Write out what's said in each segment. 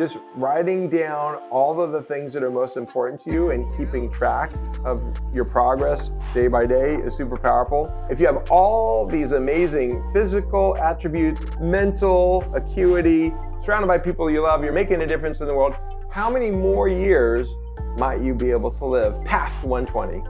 just writing down all of the things that are most important to you and keeping track of your progress day by day is super powerful. If you have all these amazing physical attributes, mental acuity, surrounded by people you love, you're making a difference in the world, how many more years might you be able to live past 120?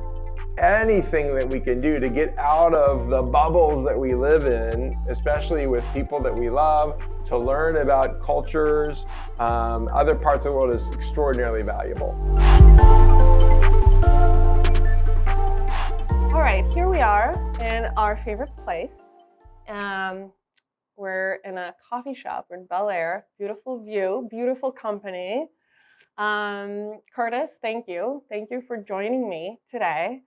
Anything that we can do to get out of the bubbles that we live in, especially with people that we love, to learn about cultures, other parts of the world, is extraordinarily valuable. All right, here we are in our favorite place. We're in a coffee shop in Bel Air. Beautiful view, beautiful company. Curtis, thank you. Thank you for joining me today.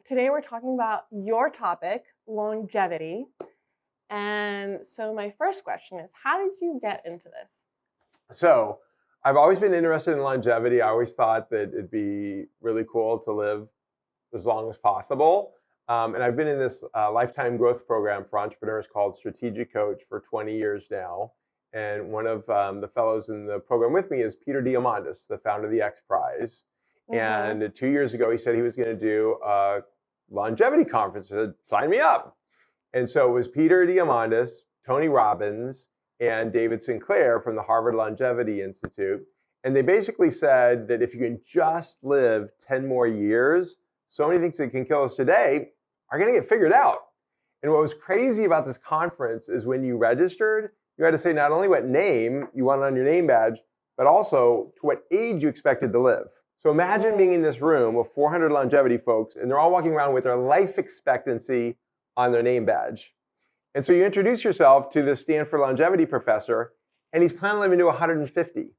Today we're talking about your topic, longevity. And so my first question is, how did you get into this? So I've always been interested in longevity. I always thought that it'd be really cool to live as long as possible. And I've been in this lifetime growth program for entrepreneurs called Strategic Coach for 20 years now. And one of the fellows in the program with me is Peter Diamandis, the founder of the X Prize. Mm-hmm. And 2 years ago, he said he was going to do a longevity conference. I said, sign me up. And so it was Peter Diamandis, Tony Robbins, and David Sinclair from the Harvard Longevity Institute. And they basically said that if you can just live 10 more years, so many things that can kill us today are going to get figured out. And what was crazy about this conference is when you registered, you had to say not only what name you wanted on your name badge, but also to what age you expected to live. So imagine being in this room with 400 longevity folks, and they're all walking around with their life expectancy on their name badge. And so you introduce yourself to the Stanford longevity professor, and he's planning on living to 150.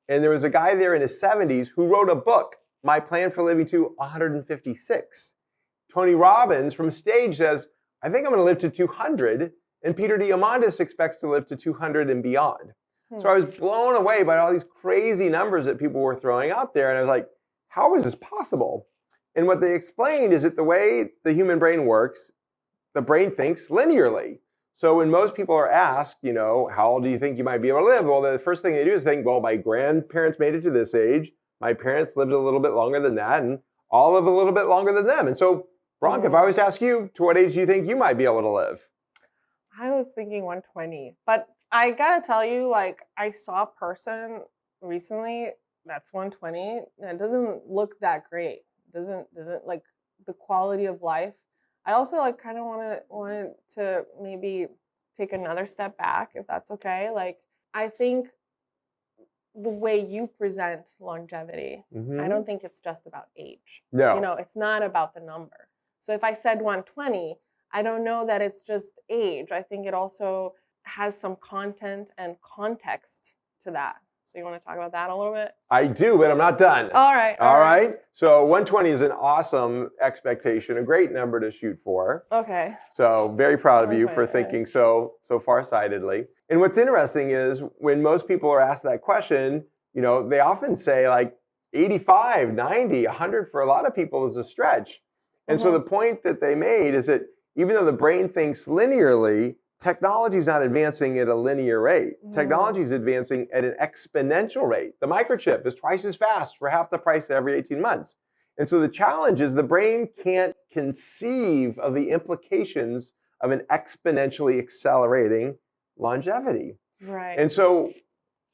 And there was a guy there in his 70s who wrote a book, My Plan for Living to 156. Tony Robbins from stage says, I think I'm going to live to 200, and Peter Diamandis expects to live to 200 and beyond. So I was blown away by all these crazy numbers that people were throwing out there. And I was like, how is this possible? And what they explained is that the way the human brain works, the brain thinks linearly. So when most people are asked, how old do you think you might be able to live? Well, the first thing they do is think, well, my grandparents made it to this age. My parents lived a little bit longer than that, and I'll live a little bit longer than them. And so, Bronk, if I was to ask you, to what age do you think you might be able to live? I was thinking 120, but I gotta tell you, I saw a person recently that's 120, and it doesn't look that great. Doesn't like the quality of life. I also kind of wanted to maybe take another step back, if that's okay. I think the way you present longevity, I don't think it's just about age. No. It's not about the number. So if I said 120, I don't know that it's just age. I think it also has some content and context to that. So you want to talk about that a little bit? I do, but I'm not done. All right. All right. So 120 is an awesome expectation, a great number to shoot for. Okay. So very proud of you for thinking so farsightedly. And what's interesting is when most people are asked that question, they often say 85, 90, 100 for a lot of people is a stretch. And so the point that they made is that even though the brain thinks linearly, technology is not advancing at a linear rate. Technology is advancing at an exponential rate. The microchip is twice as fast for half the price every 18 months. And so the challenge is the brain can't conceive of the implications of an exponentially accelerating longevity. Right. And so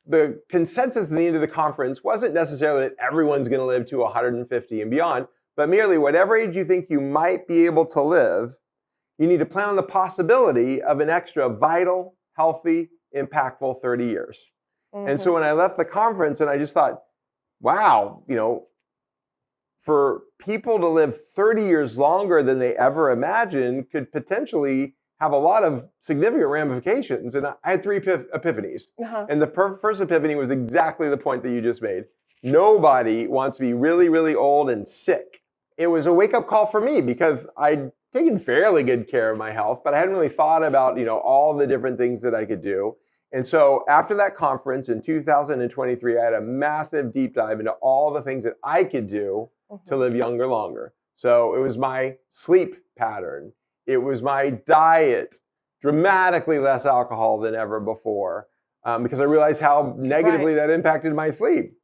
the consensus at the end of the conference wasn't necessarily that everyone's going to live to 150 and beyond, but merely whatever age you think you might be able to live, you need to plan on the possibility of an extra vital, healthy, impactful 30 years. And so when I left the conference, and I just thought, wow, for people to live 30 years longer than they ever imagined could potentially have a lot of significant ramifications. And I had three epiphanies. And the first epiphany was exactly the point that you just made. Nobody wants to be really, really old and sick. It was a wake-up call for me because I'd taken fairly good care of my health, but I hadn't really thought about, all the different things that I could do. And so after that conference in 2023, I had a massive deep dive into all the things that I could do to live younger longer. So it was my sleep pattern. It was my diet, dramatically less alcohol than ever before. because I realized how negatively Right. that impacted my sleep.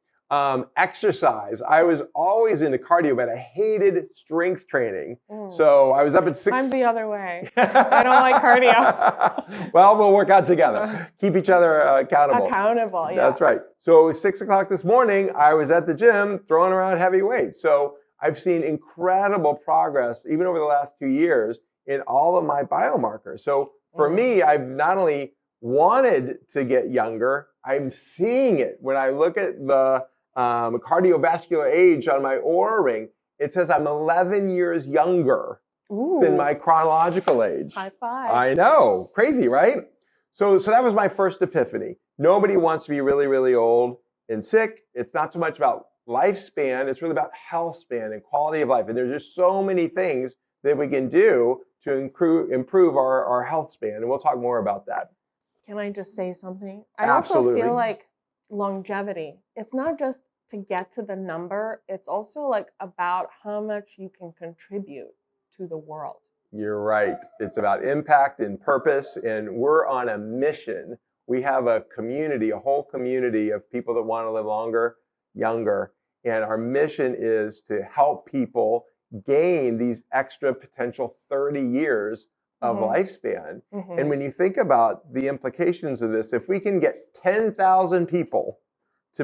Exercise. I was always into cardio, but I hated strength training. Mm. So I was up at 6. I'm the other way. I don't like cardio. Well, we'll work out together. Keep each other accountable. Accountable, yeah. That's right. So it was 6 o'clock this morning. I was at the gym throwing around heavy weights. So I've seen incredible progress, even over the last 2 years, in all of my biomarkers. So for me, I've not only wanted to get younger, I'm seeing it. When I look at the cardiovascular age on my Oura ring, it says I'm 11 years younger than my chronological age. High five. I know, crazy, right? So that was my first epiphany. Nobody wants to be really, really old and sick. It's not so much about lifespan, it's really about health span and quality of life. And there's just so many things that we can do to improve our health span. And we'll talk more about that. Can I just say something? I Absolutely. also feel like longevity, it's not just to get to the number, it's also like about how much you can contribute to the world. You're right. It's about impact and purpose, and we're on a mission. We have a community, a whole community of people that want to live longer, younger, and our mission is to help people gain these extra potential 30 years of lifespan. And when you think about the implications of this, if we can get 10,000 people to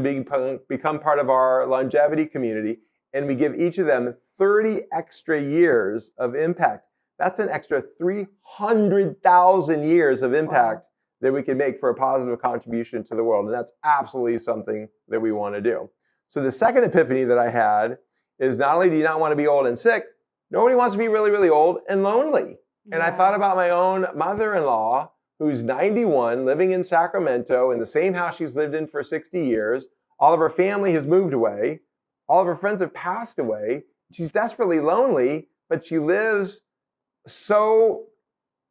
become part of our longevity community, and we give each of them 30 extra years of impact, that's an extra 300,000 years of impact that we can make for a positive contribution to the world. And that's absolutely something that we want to do. So the second epiphany that I had is not only do you not want to be old and sick, nobody wants to be really, really old and lonely. And I thought about my own mother-in-law, who's 91, living in Sacramento in the same house she's lived in for 60 years. All of her family has moved away. All of her friends have passed away. She's desperately lonely, but she lives so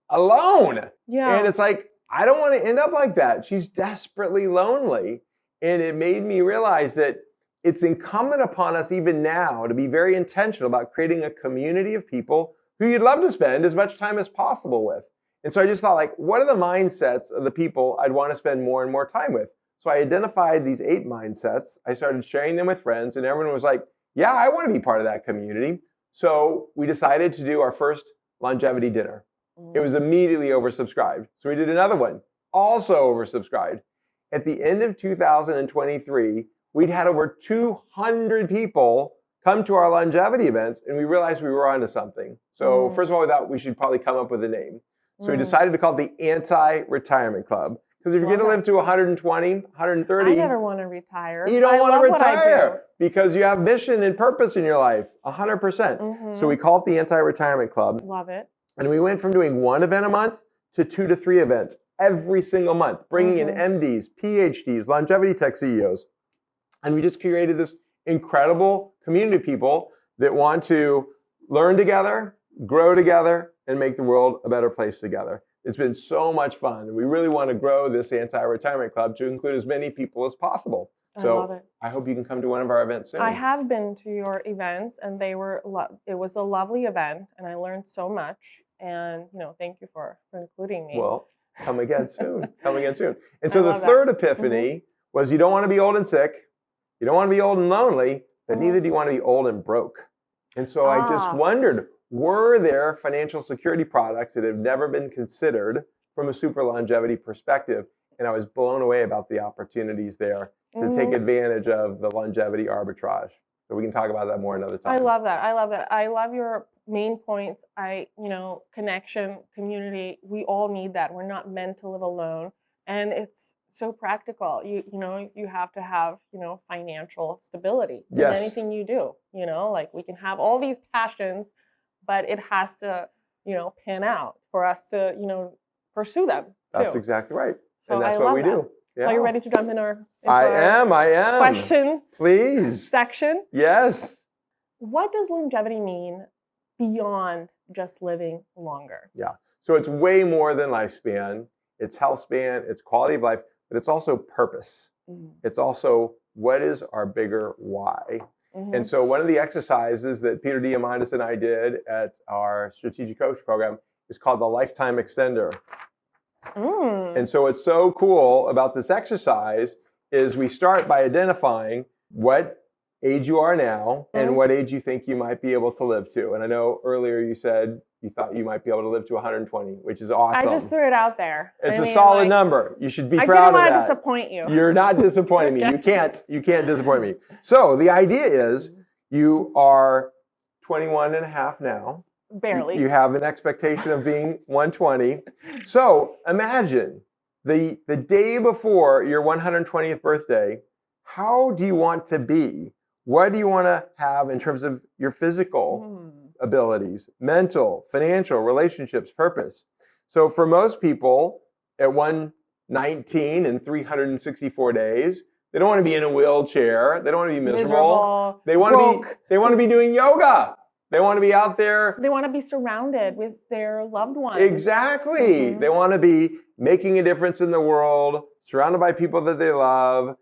alone. Yeah. And it's like, I don't want to end up like that. She's desperately lonely. And it made me realize that it's incumbent upon us even now to be very intentional about creating a community of people who you'd love to spend as much time as possible with. And so I just thought, like, what are the mindsets of the people I'd want to spend more and more time with? So I identified these 8 mindsets. I started sharing them with friends, and everyone was like, yeah, I want to be part of that community. So we decided to do our first longevity dinner. It was immediately oversubscribed. So we did another one, also oversubscribed. At the end of 2023, we'd had over 200 people come to our longevity events, and we realized we were onto something. So first of all, we thought we should probably come up with a name. So we decided to call it the Anti-Retirement Club. Because if you're going to live to 120, 130, I never want to retire. you don't want to retire do. because you have mission and purpose in your life, 100%. So we call it the Anti-Retirement Club. Love it. And we went from doing 1 event a month to 2 to 3 events every single month, bringing in MDs, PhDs, longevity tech CEOs. And we just created this incredible community of people that want to learn together, grow together, and make the world a better place together. It's been so much fun. We really want to grow this Anti-Retirement Club to include as many people as possible. I love it. I hope you can come to one of our events soon. I have been to your events, and it was a lovely event, and I learned so much. And thank you for including me. Well, come again soon. Come again soon. And so the third that. epiphany was you don't want to be old and sick. You don't want to be old and lonely, but neither do you want to be old and broke. And so I just wondered, were there financial security products that have never been considered from a super longevity perspective? And I was blown away about the opportunities there to take advantage of the longevity arbitrage. So we can talk about that more another time. I love that. I love that. I love your main points. Connection, community, we all need that. We're not meant to live alone. And it's so practical. You have to have, financial stability in anything you do. Like we can have all these passions, but it has to, pan out for us to, pursue them. That's exactly right. So and that's what we do. Yeah. Are you ready to jump in our I am. question Please. section? Yes. What does longevity mean beyond just living longer? Yeah. So it's way more than lifespan. It's health span, it's quality of life, but it's also purpose. It's also what is our bigger why? And so one of the exercises that Peter Diamandis and I did at our strategic coach program is called the lifetime extender. And so what's so cool about this exercise is we start by identifying what age you are now and what age you think you might be able to live to. And I know earlier you said you thought you might be able to live to 120, which is awesome. I just threw it out there. It's a solid number. You should be proud of that. I didn't want to disappoint you. You're not disappointing me. You can't disappoint me. So the idea is you are 21 and a half now. Barely. You have an expectation of being 120. So imagine the day before your 120th birthday, how do you want to be? What do you want to have in terms of your physical abilities, mental, financial, relationships, purpose? So for most people at 119 and 364 days, they don't want to be in a wheelchair. They don't want to be miserable. They want to be doing yoga. They want to be out there. They want to be surrounded with their loved ones. Exactly. They want to be making a difference in the world, surrounded by people that they love,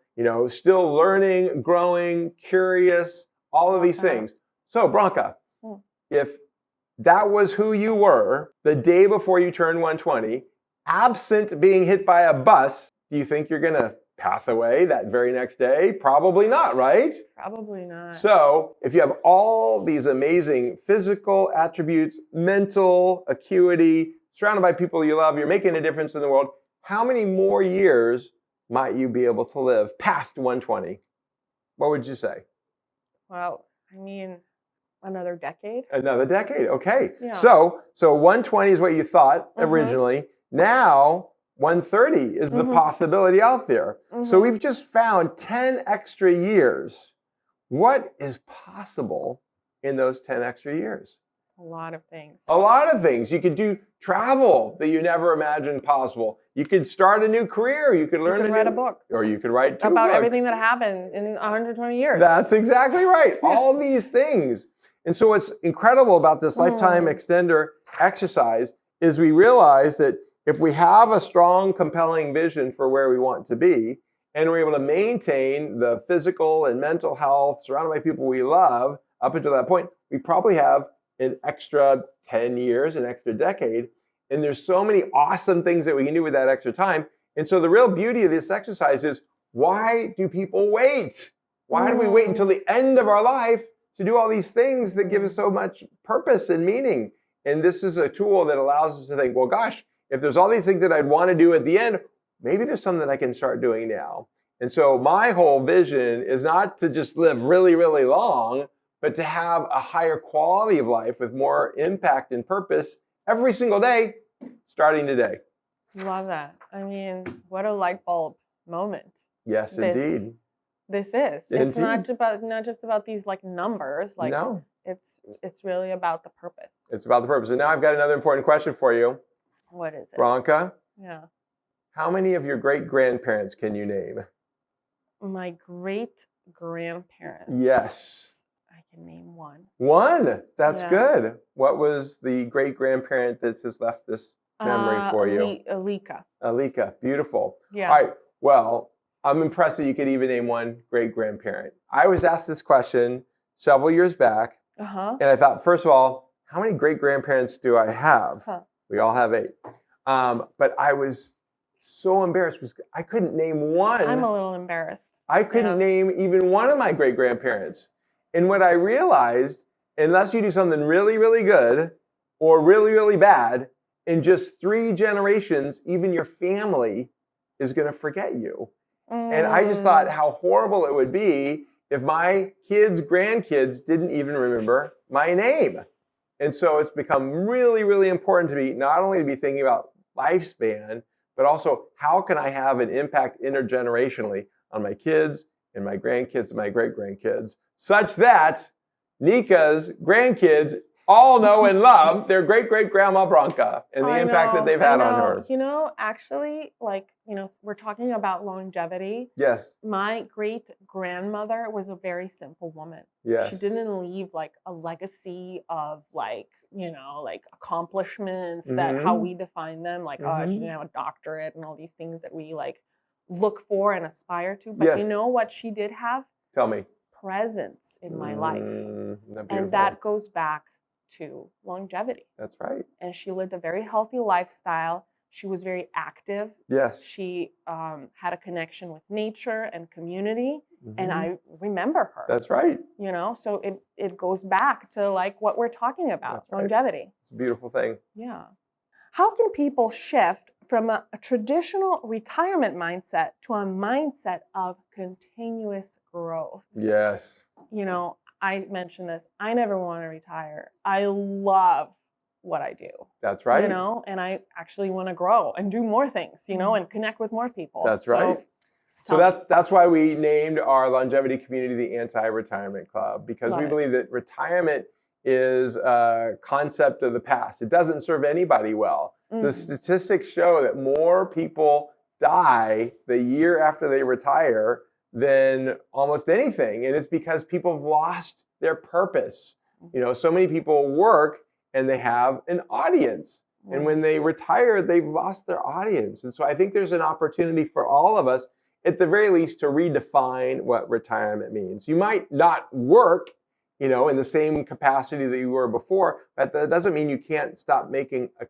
still learning, growing, curious, all of these things. So, Branka, if that was who you were the day before you turned 120, absent being hit by a bus, do you think you're going to pass away that very next day? Probably not, right? Probably not. So if you have all these amazing physical attributes, mental acuity, surrounded by people you love, you're making a difference in the world, how many more years might you be able to live past 120? What would you say? Well, I mean, another decade. Another decade, okay. Yeah. So 120 is what you thought originally. Now 130 is the possibility out there. So we've just found 10 extra years. What is possible in those 10 extra years? A lot of things. A lot of things. You could do travel that you never imagined possible. You could start a new career. You could learn write a book. Or you could write two about books. Everything that happened in 120 years. That's exactly right. All these things. And so what's incredible about this lifetime extender exercise is we realize that if we have a strong, compelling vision for where we want to be, and we're able to maintain the physical and mental health surrounded by people we love up until that point, we probably have an extra 10 years, an extra decade. And there's so many awesome things that we can do with that extra time. And so the real beauty of this exercise is, why do people wait? Why do we wait until the end of our life to do all these things that give us so much purpose and meaning? And this is a tool that allows us to think, well, gosh, if there's all these things that I'd want to do at the end, maybe there's something that I can start doing now. And so my whole vision is not to just live really, really long, but to have a higher quality of life with more impact and purpose every single day, starting today. Love that. I mean, what a light bulb moment. Yes, indeed. This is. It's not just about these numbers. No. It's really about the purpose. It's about the purpose. And now I've got another important question for you. What is it? Branka? Yeah. How many of your great-grandparents can you name? My great-grandparents. Yes. I can name one. One? That's good. What was the great-grandparent that has left this memory for you? Alika. Alika. Beautiful. Yeah. All right. Well, I'm impressed that you could even name one great-grandparent. I was asked this question several years back, and I thought, first of all, how many great-grandparents do I have? We all have 8. But I was so embarrassed because I couldn't name one. I'm a little embarrassed. I couldn't name even one of my great-grandparents. And what I realized, unless you do something really, really good or really, really bad, in just 3 generations, even your family is going to forget you. And I just thought how horrible it would be if my kids' grandkids didn't even remember my name. And so it's become really, really important to me, not only to be thinking about lifespan, but also how can I have an impact intergenerationally on my kids and my grandkids and my great-grandkids, such that Nika's grandkids all know and love their great-great-grandma Branka and the impact that they've had on her. Actually, we're talking about longevity. Yes. My great-grandmother was a very simple woman. Yes. She didn't leave a legacy of accomplishments that how we define them, oh, she didn't have a doctorate and all these things that we look for and aspire to. But you know what she did have? Tell me. Presence in my life. And that goes back to longevity. That's right. And she lived a very healthy lifestyle. She was very active. Yes. She had a connection with nature and community, and Mhm. I remember her. That's right. You know, so it goes back to like what we're talking about, That's right. longevity. It's a beautiful thing. Yeah. How can people shift from a traditional retirement mindset to a mindset of continuous growth? Yes. You know, I mentioned this. I never want to retire. I love what I do. That's right. You know, and I actually want to grow and do more things, you know, and connect with more people. That's right. So that's why we named our longevity community the Anti-Retirement Club, because we believe that retirement is a concept of the past. It doesn't serve anybody well. The statistics show that more people die the year after they retire than almost anything. And it's because people have lost their purpose. You know, so many people work and they have an audience. And when they retire, they've lost their audience. And so I think there's an opportunity for all of us, at the very least, to redefine what retirement means. You might not work, you know, in the same capacity that you were before, but that doesn't mean you can't stop making a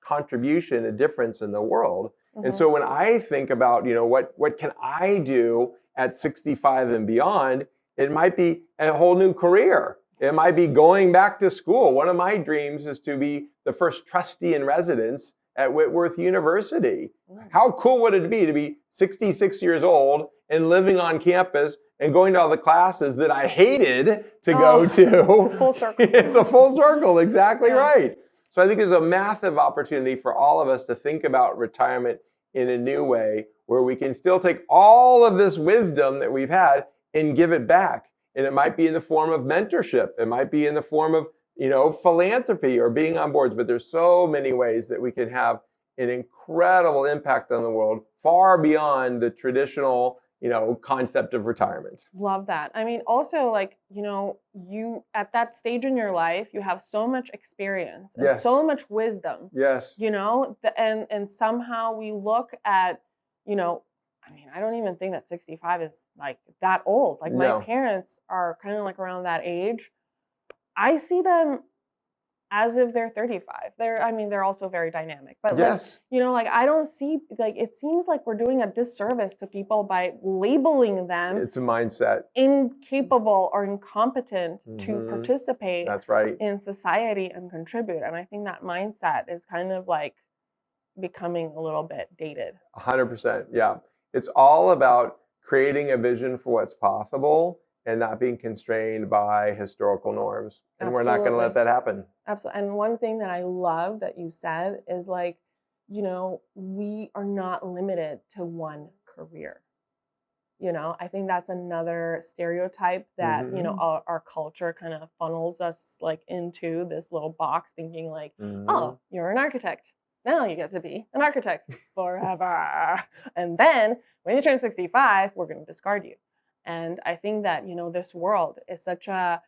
contribution, a difference in the world. And so when I think about, you know, what can I do at 65 and beyond, it might be a whole new career. It might be going back to school. One of my dreams is to be the first trustee in residence at Whitworth University. How cool would it be to be 66 years old and living on campus and going to all the classes that I hated to go to? It's a full circle. It's a full circle, exactly right. So I think there's a massive opportunity for all of us to think about retirement in a new way, where we can still take all of this wisdom that we've had and give it back. And it might be in the form of mentorship. It might be in the form of, you know, philanthropy or being on boards. But there's so many ways that we can have an incredible impact on the world, far beyond the traditional, you know, concept of retirement. Love that. I mean, also, like, you know, you at that stage in your life, you have so much experience and so much wisdom. Yes. You know, and somehow we look at, you know, I mean, I don't even think that 65 is like that old. Like my parents are kind of like around that age. I see them as if they're 35. They're also very dynamic. But like, you know, like I don't see, like, it seems like we're doing a disservice to people by labeling them. It's a mindset. Incapable or incompetent to participate in society and contribute. And I think that mindset is kind of like becoming a little bit dated. 100%. Yeah. It's all about creating a vision for what's possible and not being constrained by historical norms. And we're not going to let that happen. Absolutely. And one thing that I love that you said is like, you know, we are not limited to one career. You know, I think that's another stereotype that, you know, our culture kind of funnels us like into this little box, thinking like, oh, you're an architect. Now you get to be an architect forever. And then when you turn 65, we're going to discard you. And I think that, you know, this world is such a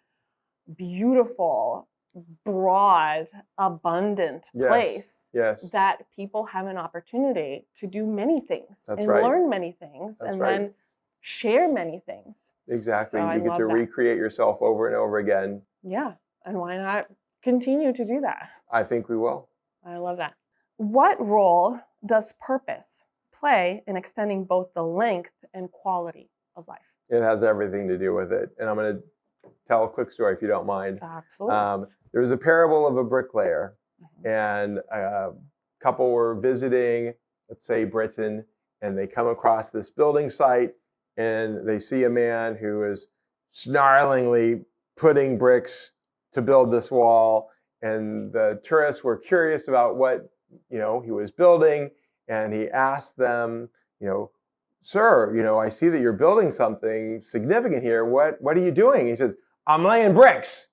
beautiful, broad, abundant place that people have an opportunity to do many things and learn many things and then share many things. Exactly. So you get to recreate yourself over and over again. Yeah. And why not continue to do that? I think we will. I love that. What role does purpose play in extending both the length and quality of life? It has everything to do with it. And I'm going to tell a quick story if you don't mind. Absolutely. There was a parable of a bricklayer, and a couple were visiting, let's say, Britain, and they come across this building site, and they see a man who is snarlingly putting bricks to build this wall. And the tourists were curious about what, you know, he was building, and he asked them, you know, sir, you know, I see that you're building something significant here. What are you doing? He says, I'm laying bricks.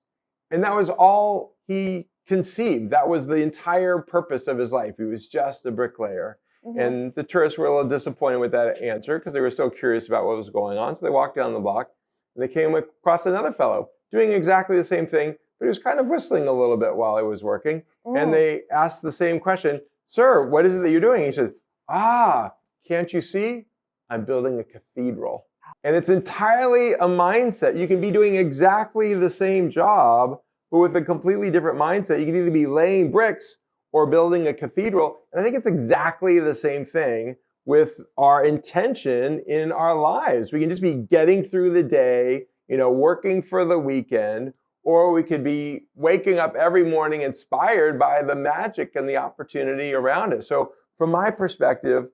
And that was all he conceived. That was the entire purpose of his life. He was just a bricklayer. And the tourists were a little disappointed with that answer because they were still curious about what was going on. So they walked down the block and they came across another fellow doing exactly the same thing, but he was kind of whistling a little bit while he was working. And they asked the same question, sir, what is it that you're doing? He said, can't you see? I'm building a cathedral. And it's entirely a mindset. You can be doing exactly the same job, but with a completely different mindset. You can either be laying bricks or building a cathedral. And I think it's exactly the same thing with our intention in our lives. We can just be getting through the day, working for the weekend, or we could be waking up every morning inspired by the magic and the opportunity around us. So from my perspective,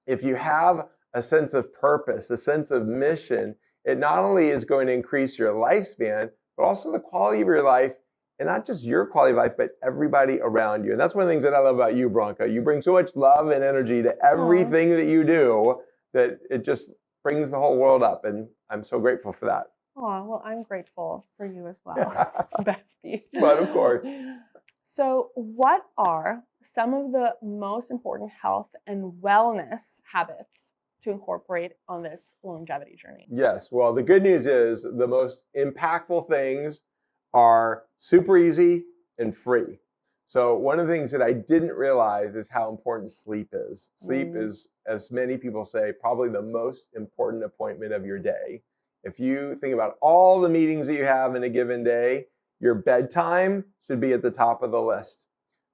if you have a sense of purpose, a sense of mission, it not only is going to increase your lifespan, but also the quality of your life, and not just your quality of life, but everybody around you. And that's one of the things that I love about you, Bronca. You bring so much love and energy to everything that you do that it just brings the whole world up. And I'm so grateful for that. Oh, well, I'm grateful for you as well, bestie. But of course. So, what are some of the most important health and wellness habits to incorporate on this longevity journey? Yes. Well, the good news is the most impactful things are super easy and free. So one of the things that I didn't realize is how important sleep is. Sleep is, as many people say, probably the most important appointment of your day. If you think about all the meetings that you have in a given day, your bedtime should be at the top of the list.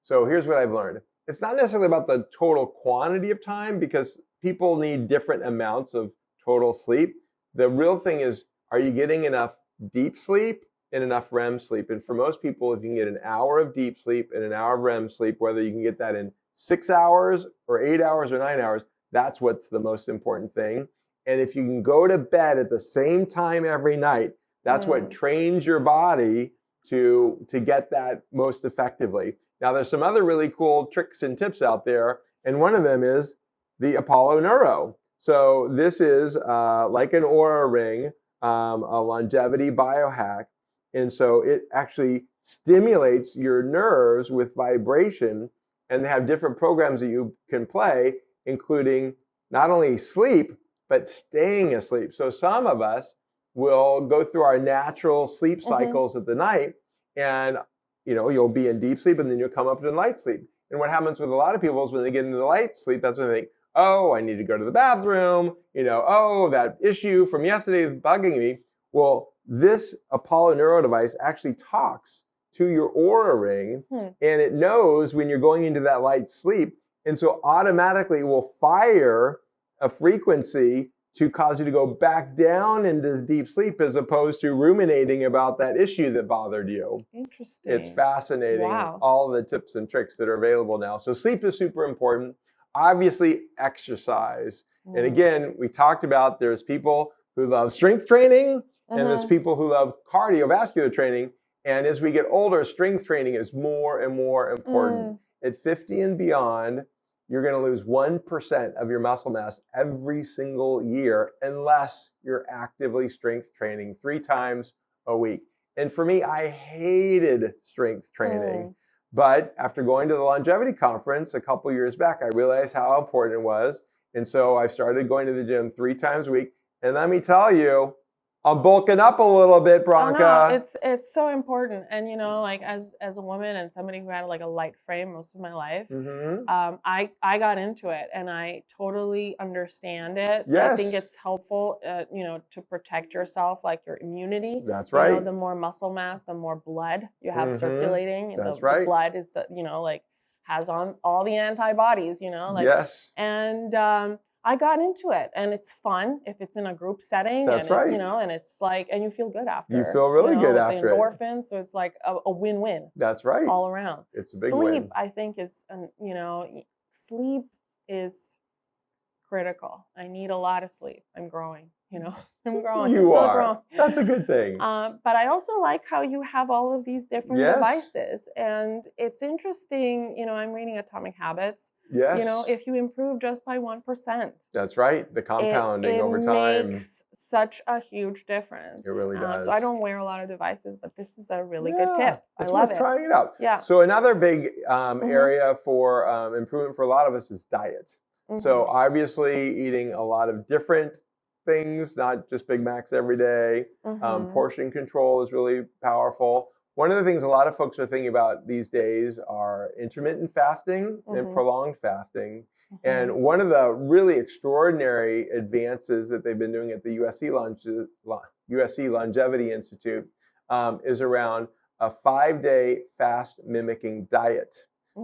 So here's what I've learned. It's not necessarily about the total quantity of time, because people need different amounts of total sleep. The real thing is, are you getting enough deep sleep and enough REM sleep? And for most people, if you can get an hour of deep sleep and an hour of REM sleep, whether you can get that in 6 hours or 8 hours or 9 hours, that's what's the most important thing. And if you can go to bed at the same time every night, that's what trains your body to get that most effectively. Now, there's some other really cool tricks and tips out there, and one of them is the Apollo Neuro. So this is like an Aura ring, a longevity biohack. And so it actually stimulates your nerves with vibration, and they have different programs that you can play, including not only sleep, but staying asleep. So some of us will go through our natural sleep cycles at the night, and you'll be in deep sleep and then you'll come up into light sleep. And what happens with a lot of people is when they get into light sleep, that's when they think, oh, I need to go to the bathroom, oh, that issue from yesterday is bugging me. Well, this Apollo Neuro device actually talks to your Aura ring, and it knows when you're going into that light sleep, and so automatically it will fire a frequency to cause you to go back down into deep sleep, as opposed to ruminating about that issue that bothered you. Interesting. It's fascinating, all the tips and tricks that are available now. So sleep is super important. Obviously, exercise. And again, we talked about there's people who love strength training, and there's people who love cardiovascular training. And as we get older, strength training is more and more important. At 50 and beyond, you're going to lose 1% of your muscle mass every single year unless you're actively strength training 3 times a week. And for me, I hated strength training. But after going to the longevity conference a couple years back, I realized how important it was. And so I started going to the gym 3 times a week. And let me tell you, I'm bulking up a little bit, Bronca. Oh, no, it's so important. And like as a woman and somebody who had like a light frame most of my life, I got into it and I totally understand it. Yes. I think it's helpful, to protect yourself, like your immunity. That's right. The more muscle mass, the more blood you have circulating. That's right. The blood is, has on all the antibodies, Yes. And I got into it, and it's fun if it's in a group setting. That's and right. And it's like, and you feel good after. You feel really good after the endorphins, so it's like a win-win. That's right. All around. It's a big win. Sleep, I think, is, sleep is critical. I need a lot of sleep. I'm growing. I'm growing. You I'm are. Growing. That's a good thing. But I also like how you have all of these different devices, and it's interesting. I'm reading Atomic Habits. Yes. If you improve just by 1%. That's right. The compounding over time. It makes such a huge difference. It really does. So I don't wear a lot of devices, but this is a really good tip. It's I love worth it. trying it out. Yeah. So another big area for improvement for a lot of us is diet. So obviously eating a lot of different things, not just Big Macs every day. Portion control is really powerful. One of the things a lot of folks are thinking about these days are intermittent fasting and prolonged fasting. And one of the really extraordinary advances that they've been doing at the USC Longevity Institute is around a 5-day fast mimicking diet.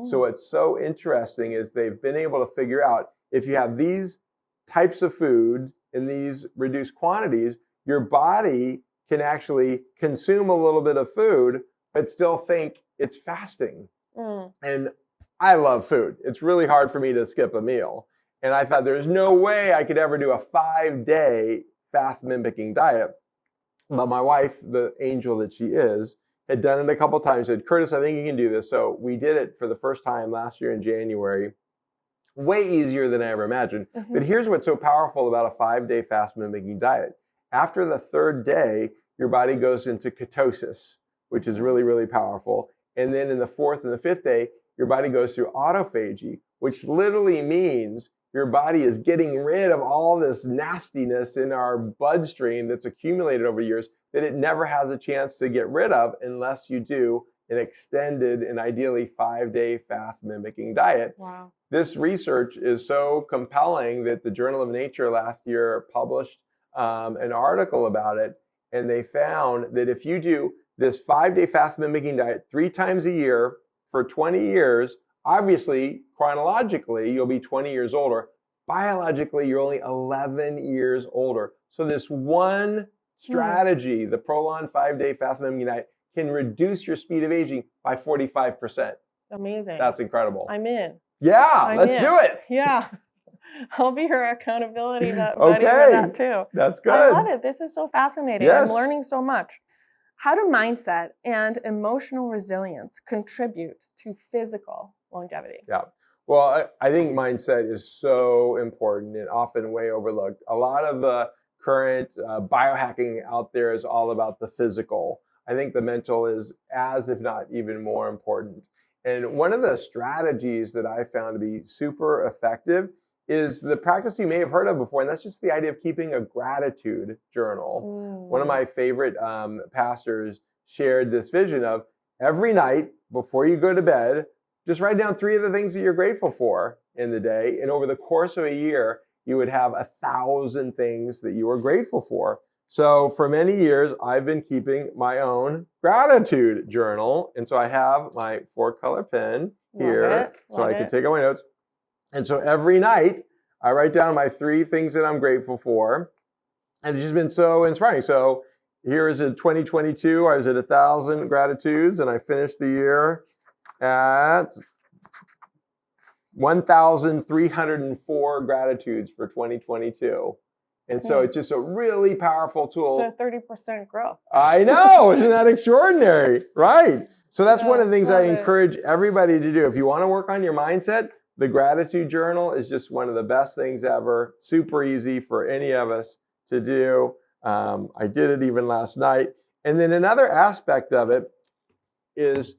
So what's so interesting is they've been able to figure out if you have these types of food in these reduced quantities, your body can actually consume a little bit of food, but still think it's fasting. And I love food. It's really hard for me to skip a meal. And I thought there's no way I could ever do a 5-day fast mimicking diet. But my wife, the angel that she is, had done it a couple times, said, Curtis, I think you can do this. So we did it for the first time last year in January. Way easier than I ever imagined. But here's what's so powerful about a 5-day fast mimicking diet. After the 3rd day, your body goes into ketosis, which is really, really powerful. And then in the 4th and the 5th day, your body goes through autophagy, which literally means your body is getting rid of all this nastiness in our bloodstream that's accumulated over years that it never has a chance to get rid of unless you do an extended and ideally 5-day fast mimicking diet. Wow. This research is so compelling that the Journal of Nature last year published an article about it, and they found that if you do this 5-day fast mimicking diet 3 times a year for 20 years, obviously, chronologically, you'll be 20 years older. Biologically, you're only 11 years older. So this one strategy, the prolonged 5-day fast mimicking diet, can reduce your speed of aging by 45%. Amazing. That's incredible. I'm in. Yeah, let's do it. Yeah. I'll be your accountability buddy for that too. That's good. I love it. This is so fascinating. Yes. I'm learning so much. How do mindset and emotional resilience contribute to physical longevity? Yeah. Well, I think mindset is so important and often way overlooked. A lot of the current biohacking out there is all about the physical. I think the mental is as, if not even more important. And one of the strategies that I found to be super effective is the practice you may have heard of before, and that's just the idea of keeping a gratitude journal. One of my favorite pastors shared this vision of every night before you go to bed, just write down 3 of the things that you're grateful for in the day. And over the course of a year, you would have 1,000 things that you are grateful for. So for many years, I've been keeping my own gratitude journal. And so I have my 4-color pen here so I can take out my notes. And so every night, I write down my 3 things that I'm grateful for. And it's just been so inspiring. So here is in 2022, I was at 1,000 gratitudes, and I finished the year at 1,304 gratitudes for 2022. And so it's just a really powerful tool. So 30% growth. I know, isn't that extraordinary? Right. So that's one of the things I encourage everybody to do. If you want to work on your mindset, the gratitude journal is just one of the best things ever. Super easy for any of us to do. I did it even last night. And then another aspect of it is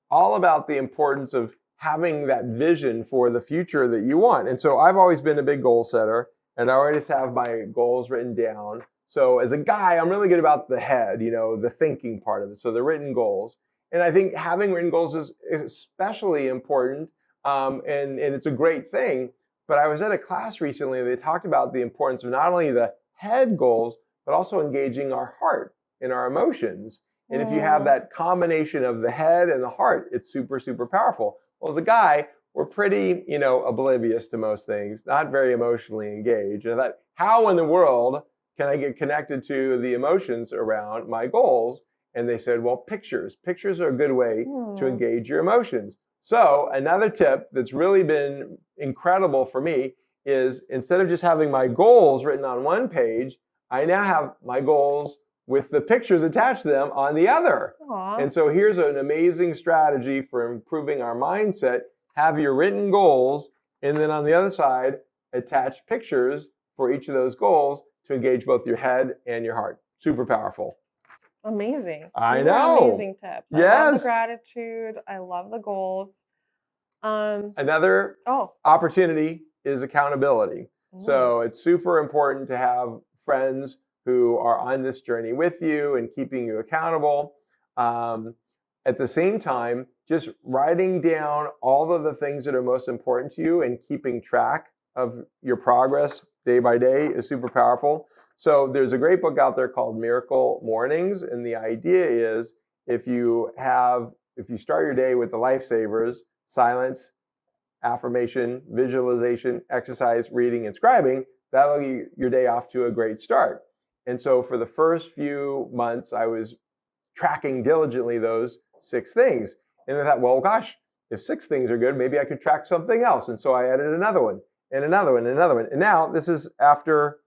all about the importance of having that vision for the future that you want. And so I've always been a big goal setter, and I always have my goals written down. So as a guy, I'm really good about the head, the thinking part of it. So the written goals. And I think having written goals is especially important. And it's a great thing. But I was at a class recently, and they talked about the importance of not only the head goals, but also engaging our heart and our emotions. And if you have that combination of the head and the heart, it's super, super powerful. Well, as a guy, we're pretty, oblivious to most things, not very emotionally engaged. And I thought, how in the world can I get connected to the emotions around my goals? And they said, well, pictures. Pictures are a good way to engage your emotions. So another tip that's really been incredible for me is instead of just having my goals written on one page, I now have my goals with the pictures attached to them on the other. And so here's an amazing strategy for improving our mindset. Have your written goals, and then on the other side, attach pictures for each of those goals to engage both your head and your heart. Super powerful. Amazing. I know. Amazing tips. Yes. I love the gratitude. I love the goals. Another opportunity is accountability. So it's super important to have friends who are on this journey with you and keeping you accountable. At the same time, just writing down all of the things that are most important to you and keeping track of your progress day by day is super powerful. So there's a great book out there called Miracle Mornings. And the idea is if you start your day with the lifesavers, silence, affirmation, visualization, exercise, reading, and scribing, that'll get your day off to a great start. And so for the first few months, I was tracking diligently those 6 things. And I thought, well, gosh, if 6 things are good, maybe I could track something else. And so I added another one and another one and another one. And now this is after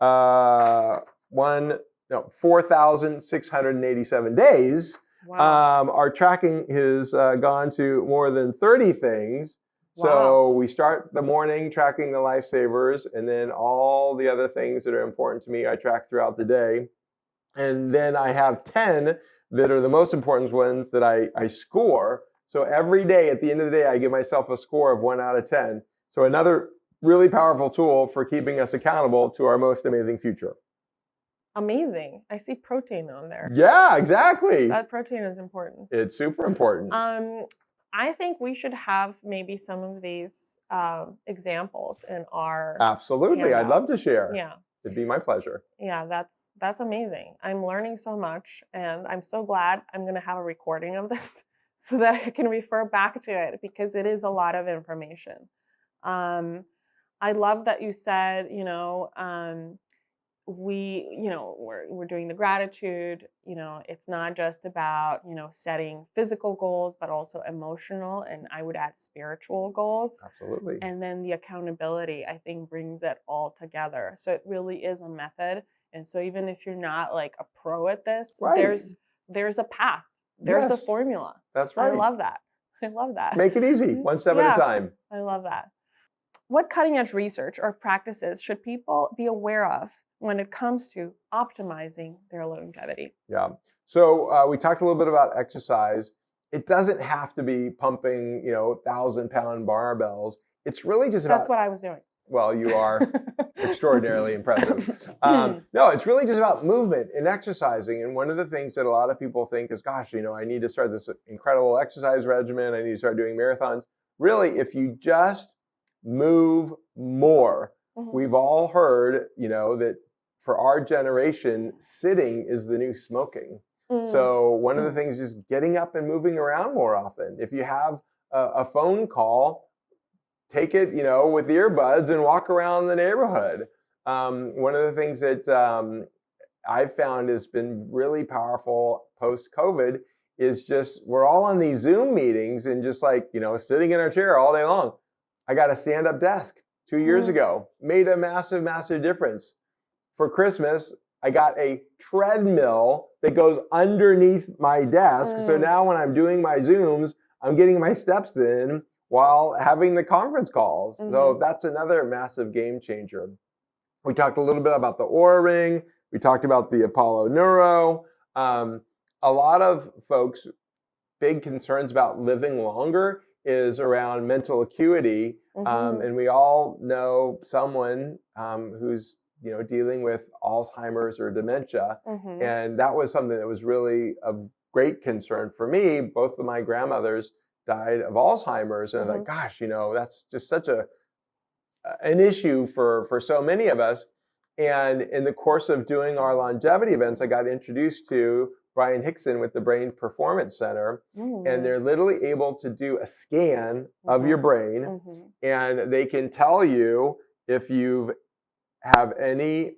4,687 days. Wow. Our tracking has gone to more than 30 things. So we start the morning tracking the lifesavers, and then all the other things that are important to me, I track throughout the day. And then I have 10 that are the most important ones that I score. So every day, at the end of the day, I give myself a score of 1 out of 10. So another really powerful tool for keeping us accountable to our most amazing future. Amazing. I see protein on there. Yeah, exactly. That protein is important. It's super important. I think we should have maybe some of these examples in our Absolutely. I'd love to handouts. share. Yeah. It'd be my pleasure. Yeah, that's amazing. I'm learning so much, and I'm so glad I'm going to have a recording of this so that I can refer back to it, because it is a lot of information. I love that you said, we're doing the gratitude. It's not just about, setting physical goals, but also emotional, and I would add spiritual goals. Absolutely. And then the accountability, I think, brings it all together. So it really is a method. And so even if you're not like a pro at this, Right. there's a path. There's a Yes. formula. That's right. I love that. I love that. Make it easy, one step at a time. I love that. What cutting edge research or practices should people be aware of when it comes to optimizing their longevity? Yeah. So we talked a little bit about exercise. It doesn't have to be pumping, 1,000-pound barbells. It's really just about. That's what I was doing. Well, you are extraordinarily impressive. No, it's really just about movement and exercising. And one of the things that a lot of people think is, gosh, I need to start this incredible exercise regimen. I need to start doing marathons. Really, if you just move more, we've all heard, that for our generation, sitting is the new smoking. So one of the things is getting up and moving around more often. If you have a phone call, take it, with earbuds and walk around the neighborhood. One of the things that I've found has been really powerful post-COVID is just we're all on these Zoom meetings and just like, sitting in our chair all day long. I got a stand-up desk 2 years ago. Made a massive, massive difference. For Christmas, I got a treadmill that goes underneath my desk. So now when I'm doing my Zooms, I'm getting my steps in while having the conference calls. So that's another massive game changer. We talked a little bit about the Oura Ring. We talked about the Apollo Neuro. A lot of folks' big concerns about living longer is around mental acuity. And we all know someone who's dealing with Alzheimer's or dementia. And that was something that was really of great concern for me. Both of my grandmothers died of Alzheimer's. And I was like, gosh, that's just such an issue for so many of us. And in the course of doing our longevity events, I got introduced to Brian Hickson with the Brain Performance Center. And they're literally able to do a scan of your brain. And they can tell you if you have any,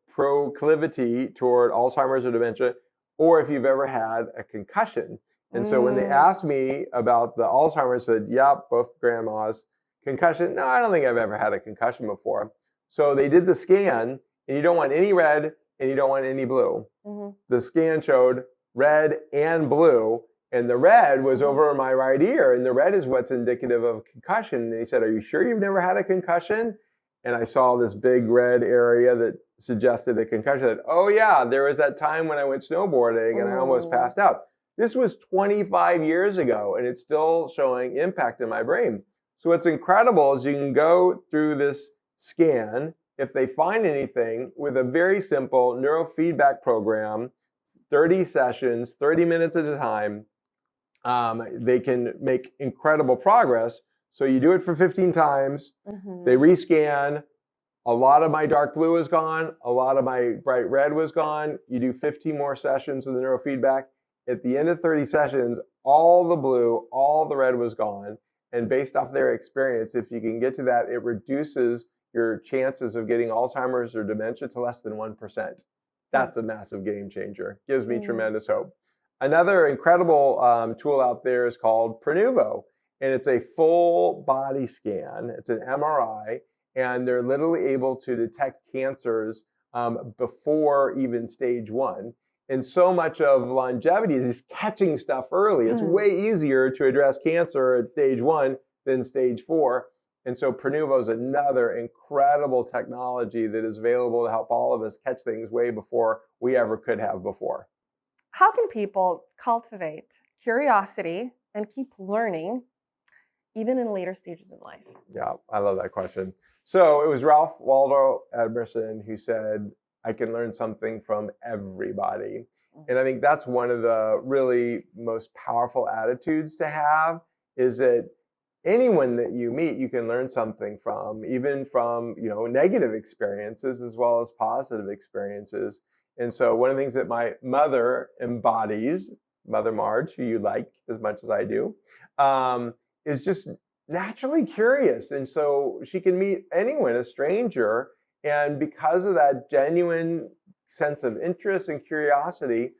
proclivity toward Alzheimer's or dementia, or if you've ever had a concussion. And so when they asked me about the Alzheimer's, I said, yeah, both grandmas. Concussion? No, I don't think I've ever had a concussion before. So they did the scan, and you don't want any red and you don't want any blue. The scan showed red and blue, and the red was over my right ear, and the red is what's indicative of concussion. And he said, are you sure you've never had a concussion? And I saw this big red area that suggested a concussion. That, oh yeah, there was that time when I went snowboarding and I almost passed out. This was 25 years ago, and it's still showing impact in my brain. So what's incredible is you can go through this scan. If they find anything, with a very simple neurofeedback program, 30 sessions, 30 minutes at a time, they can make incredible progress. So you do it for 15 times, they rescan, a lot of my dark blue is gone, a lot of my bright red was gone. You do 15 more sessions of the neurofeedback. At the end of 30 sessions, all the blue, all the red was gone. And based off their experience, if you can get to that, it reduces your chances of getting Alzheimer's or dementia to less than 1%. That's a massive game changer. Gives me tremendous hope. Another incredible tool out there is called Prenuvo, and it's a full body scan. It's an MRI, and they're literally able to detect cancers before even stage 1. And so much of longevity is just catching stuff early. It's way easier to address cancer at stage 1 than stage 4. And so Prenuvo is another incredible technology that is available to help all of us catch things way before we ever could have before. How can people cultivate curiosity and keep learning even in later stages in life? Yeah, I love that question. So it was Ralph Waldo Emerson who said, I can learn something from everybody. And I think that's one of the really most powerful attitudes to have, is that anyone that you meet, you can learn something from, even from, negative experiences as well as positive experiences. And so one of the things that my mother embodies, Mother Marge, who you like as much as I do, is just naturally curious. And so she can meet anyone, a stranger, and because of that genuine sense of interest and curiosity,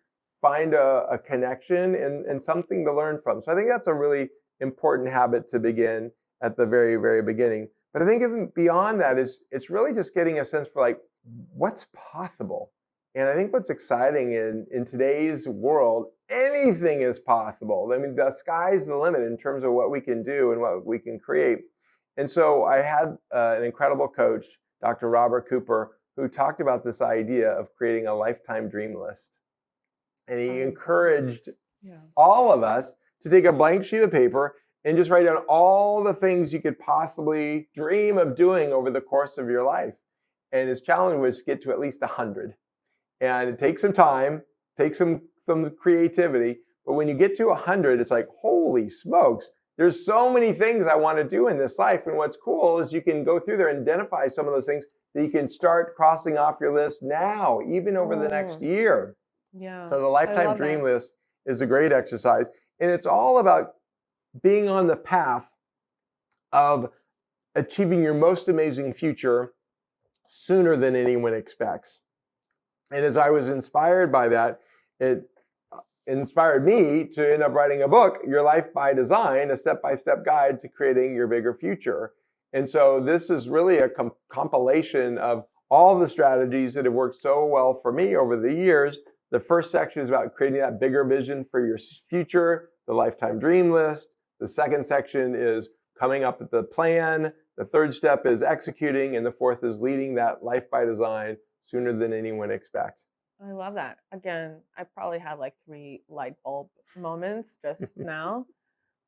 find a connection and something to learn from. So I think that's a really important habit to begin at the very, very beginning. But I think even beyond that it's really just getting a sense for what's possible. And I think what's exciting in today's world, anything is possible. I mean, the sky's the limit in terms of what we can do and what we can create. And so I had an incredible coach, Dr. Robert Cooper, who talked about this idea of creating a lifetime dream list. And he encouraged all of us to take a blank sheet of paper and just write down all the things you could possibly dream of doing over the course of your life. And his challenge was to get to at least 100. And it takes some time, takes some creativity. But when you get to 100, it's like, holy smokes, there's so many things I want to do in this life. And what's cool is you can go through there and identify some of those things that you can start crossing off your list now, even over the next year. Yeah. So the lifetime dream list is a great exercise. And it's all about being on the path of achieving your most amazing future sooner than anyone expects. And as I was inspired by that, it inspired me to end up writing a book, Your Life by Design, a step-by-step guide to creating your bigger future. And so this is really a compilation of all the strategies that have worked so well for me over the years. The first section is about creating that bigger vision for your future, the lifetime dream list. The second section is coming up with the plan. The third step is executing. And the fourth is leading that life by design sooner than anyone expects. I love that. Again, I probably had 3 light bulb moments just now.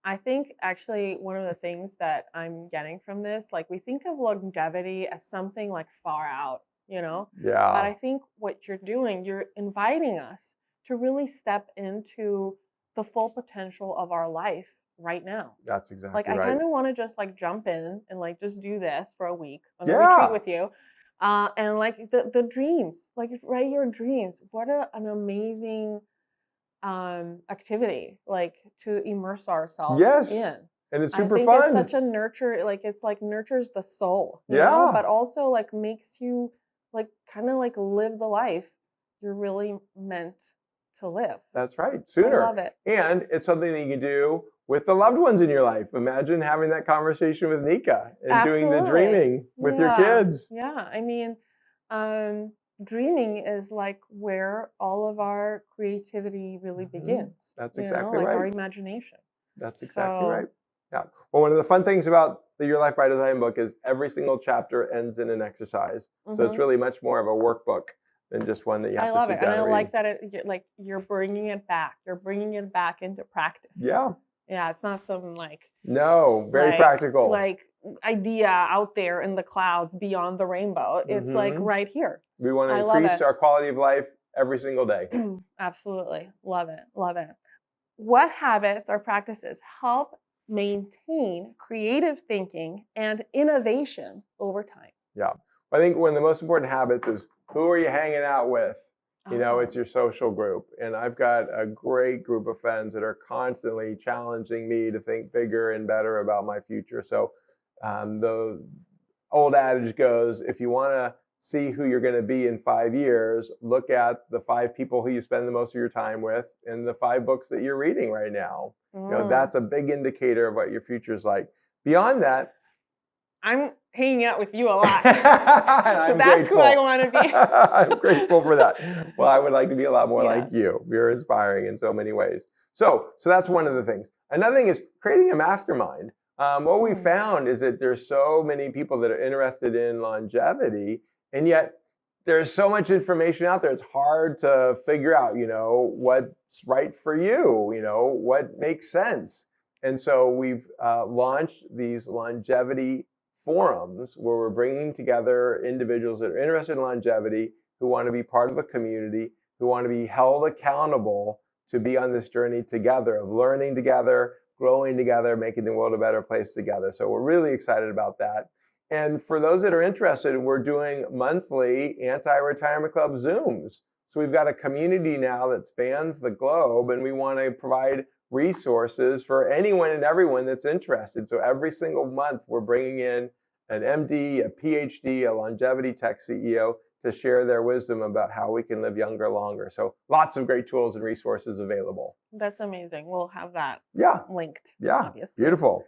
I think actually one of the things that I'm getting from this, we think of longevity as something far out, Yeah. But I think what you're doing, you're inviting us to really step into the full potential of our life right now. That's exactly I right. kind of want to just jump in and just do this for a week on a retreat with you. And the dreams, write your dreams. What an amazing activity, to immerse ourselves in. And it's I super think fun. it's such a nurture, it's nurtures the soul, you Yeah. know, but also makes you kind of live the life you're really meant to live. That's right. Sooner. I love it. And it's something that you can do with the loved ones in your life. Imagine having that conversation with Nika and doing the dreaming with your kids. Yeah. I mean, dreaming is where all of our creativity really begins. That's exactly right. Our imagination. That's exactly right. Yeah. Well, one of the fun things about the Your Life by Design book is every single chapter ends in an exercise. So it's really much more of a workbook than just one that you have to sit down and read. I like that you're bringing it back. You're bringing it back into practice. Yeah. Yeah, it's not some no, very practical. Idea out there in the clouds beyond the rainbow. It's right here. We want to increase our quality of life every single day. Absolutely. Love it. Love it. What habits or practices help maintain creative thinking and innovation over time? Yeah. I think one of the most important habits is, who are you hanging out with? It's your social group. And I've got a great group of friends that are constantly challenging me to think bigger and better about my future. So the old adage goes, if you want to see who you're going to be in 5 years, look at the 5 people who you spend the most of your time with and the 5 books that you're reading right now. That's a big indicator of what your future is like. Beyond that, I'm hanging out with you a lot. So that's who I want to be. I'm grateful for that. Well, I would like to be a lot more Yeah. like you. You're inspiring in so many ways. So that's one of the things. Another thing is creating a mastermind. What we found is that there's so many people that are interested in longevity, and yet there's so much information out there. It's hard to figure out, what's right for you, what makes sense. And so we've launched these longevity forums where we're bringing together individuals that are interested in longevity, who want to be part of a community, who want to be held accountable to be on this journey together of learning together, growing together, making the world a better place together. So we're really excited about that. And for those that are interested, we're doing monthly anti-retirement club Zooms. So we've got a community now that spans the globe, and we want to provide resources for anyone and everyone that's interested. So every single month, we're bringing in an MD, a PhD, a longevity tech CEO to share their wisdom about how we can live younger longer. So lots of great tools and resources available. That's amazing. We'll have that linked. Yeah, obviously. Beautiful.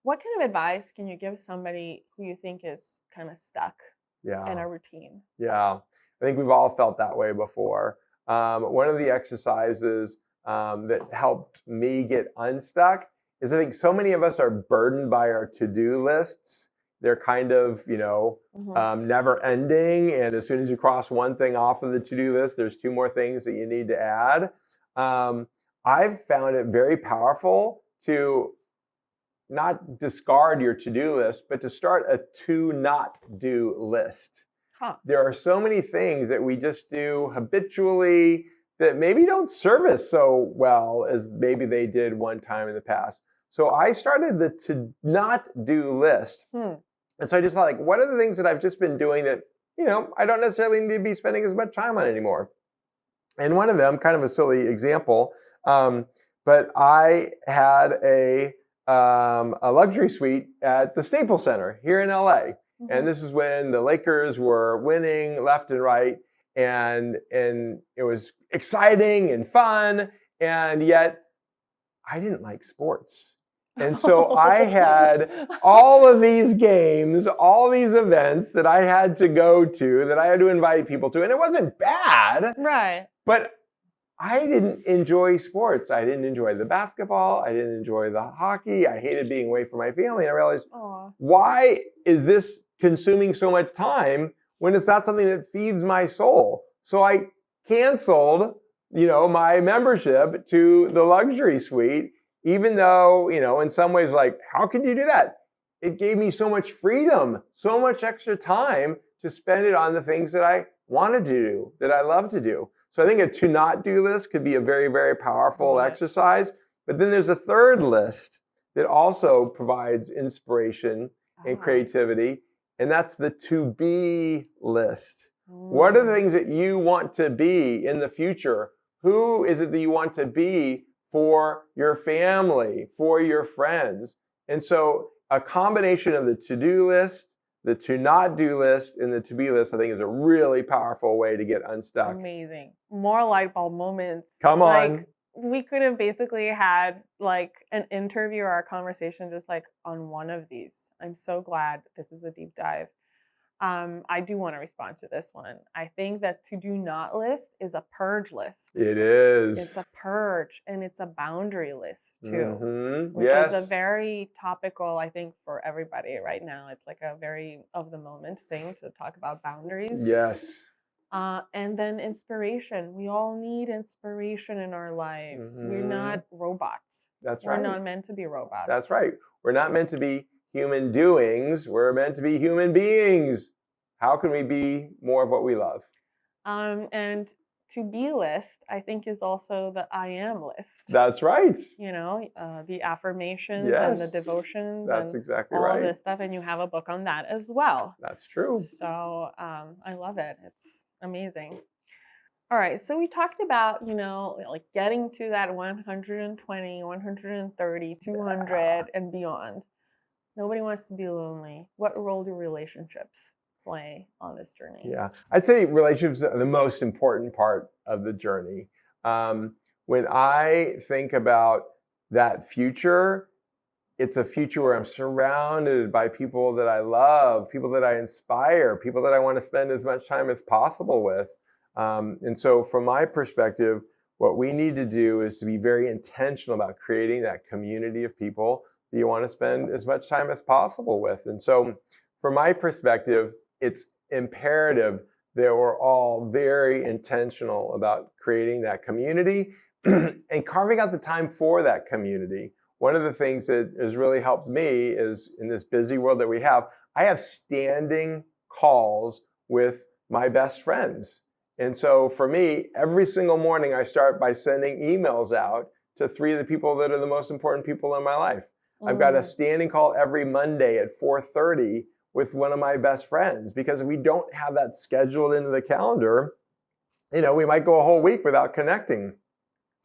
What kind of advice can you give somebody who you think is kind of stuck in a routine? Yeah, I think we've all felt that way before. One of the exercises that helped me get unstuck is I think so many of us are burdened by our to-do lists. They're kind of, never ending. And as soon as you cross one thing off of the to-do list, there's 2 more things that you need to add. I've found it very powerful to not discard your to-do list, but to start a to-not-do list. There are so many things that we just do habitually that maybe don't serve us so well as maybe they did one time in the past. So I started the to-not-do list. And so I just thought, what are the things that I've just been doing that, I don't necessarily need to be spending as much time on anymore? And one of them, kind of a silly example, but I had a luxury suite at the Staples Center here in LA. And this is when the Lakers were winning left and right. And it was exciting and fun. And yet I didn't like sports. And so I had all of these games, all these events that I had to go to, that I had to invite people to. And it wasn't bad. Right. But I didn't enjoy sports. I didn't enjoy the basketball. I didn't enjoy the hockey. I hated being away from my family. And I realized, why is this consuming so much time when it's not something that feeds my soul? So I canceled, my membership to the luxury suite, even though, in some ways, how could you do that? It gave me so much freedom, so much extra time to spend it on the things that I wanted to do, that I love to do. So I think a to-not-do list could be a very, very powerful exercise. But then there's a third list that also provides inspiration and creativity, and that's the to-be list. What are the things that you want to be in the future? Who is it that you want to be for your family, for your friends? And so a combination of the to-do list, the to-not-do list, and the to-be list, I think, is a really powerful way to get unstuck. Amazing. More light bulb moments. Come on. We could have basically had an interview or a conversation just on one of these. I'm so glad this is a deep dive. I do want to respond to this one. I think that to-do not list is a purge list. It is. It's a purge, and it's a boundary list too, which Yes. is a very topical, I think, for everybody right now. It's a very of the moment thing to talk about boundaries. Yes. And then inspiration. We all need inspiration in our lives. We're not robots. That's right. We're not meant to be robots. That's right. We're not meant to be human doings. We're meant to be human beings. How can we be more of what we love? And to-be list, I think, is also the I am list. That's right. The affirmations and the devotions. That's and exactly all right. of this stuff, and you have a book on that as well. That's true. So I love it. It's amazing. All right, so we talked about, like getting to that 120, 130, 200 and beyond. Nobody wants to be lonely. What role do relationships play on this journey? Yeah, I'd say relationships are the most important part of the journey. When I think about that future, it's a future where I'm surrounded by people that I love, people that I inspire, people that I want to spend as much time as possible with. And so, from my perspective, what we need to do is to be very intentional about creating that community of people that you want to spend as much time as possible with. And so, from my perspective, it's imperative that we're all very intentional about creating that community and carving out the time for that community. One of the things that has really helped me is in this busy world that we have, I have standing calls with my best friends. And so for me, every single morning I start by sending emails out to 3 of the people that are the most important people in my life. I've got a standing call every Monday at 4:30 with one of my best friends, because if we don't have that scheduled into the calendar, we might go a whole week without connecting.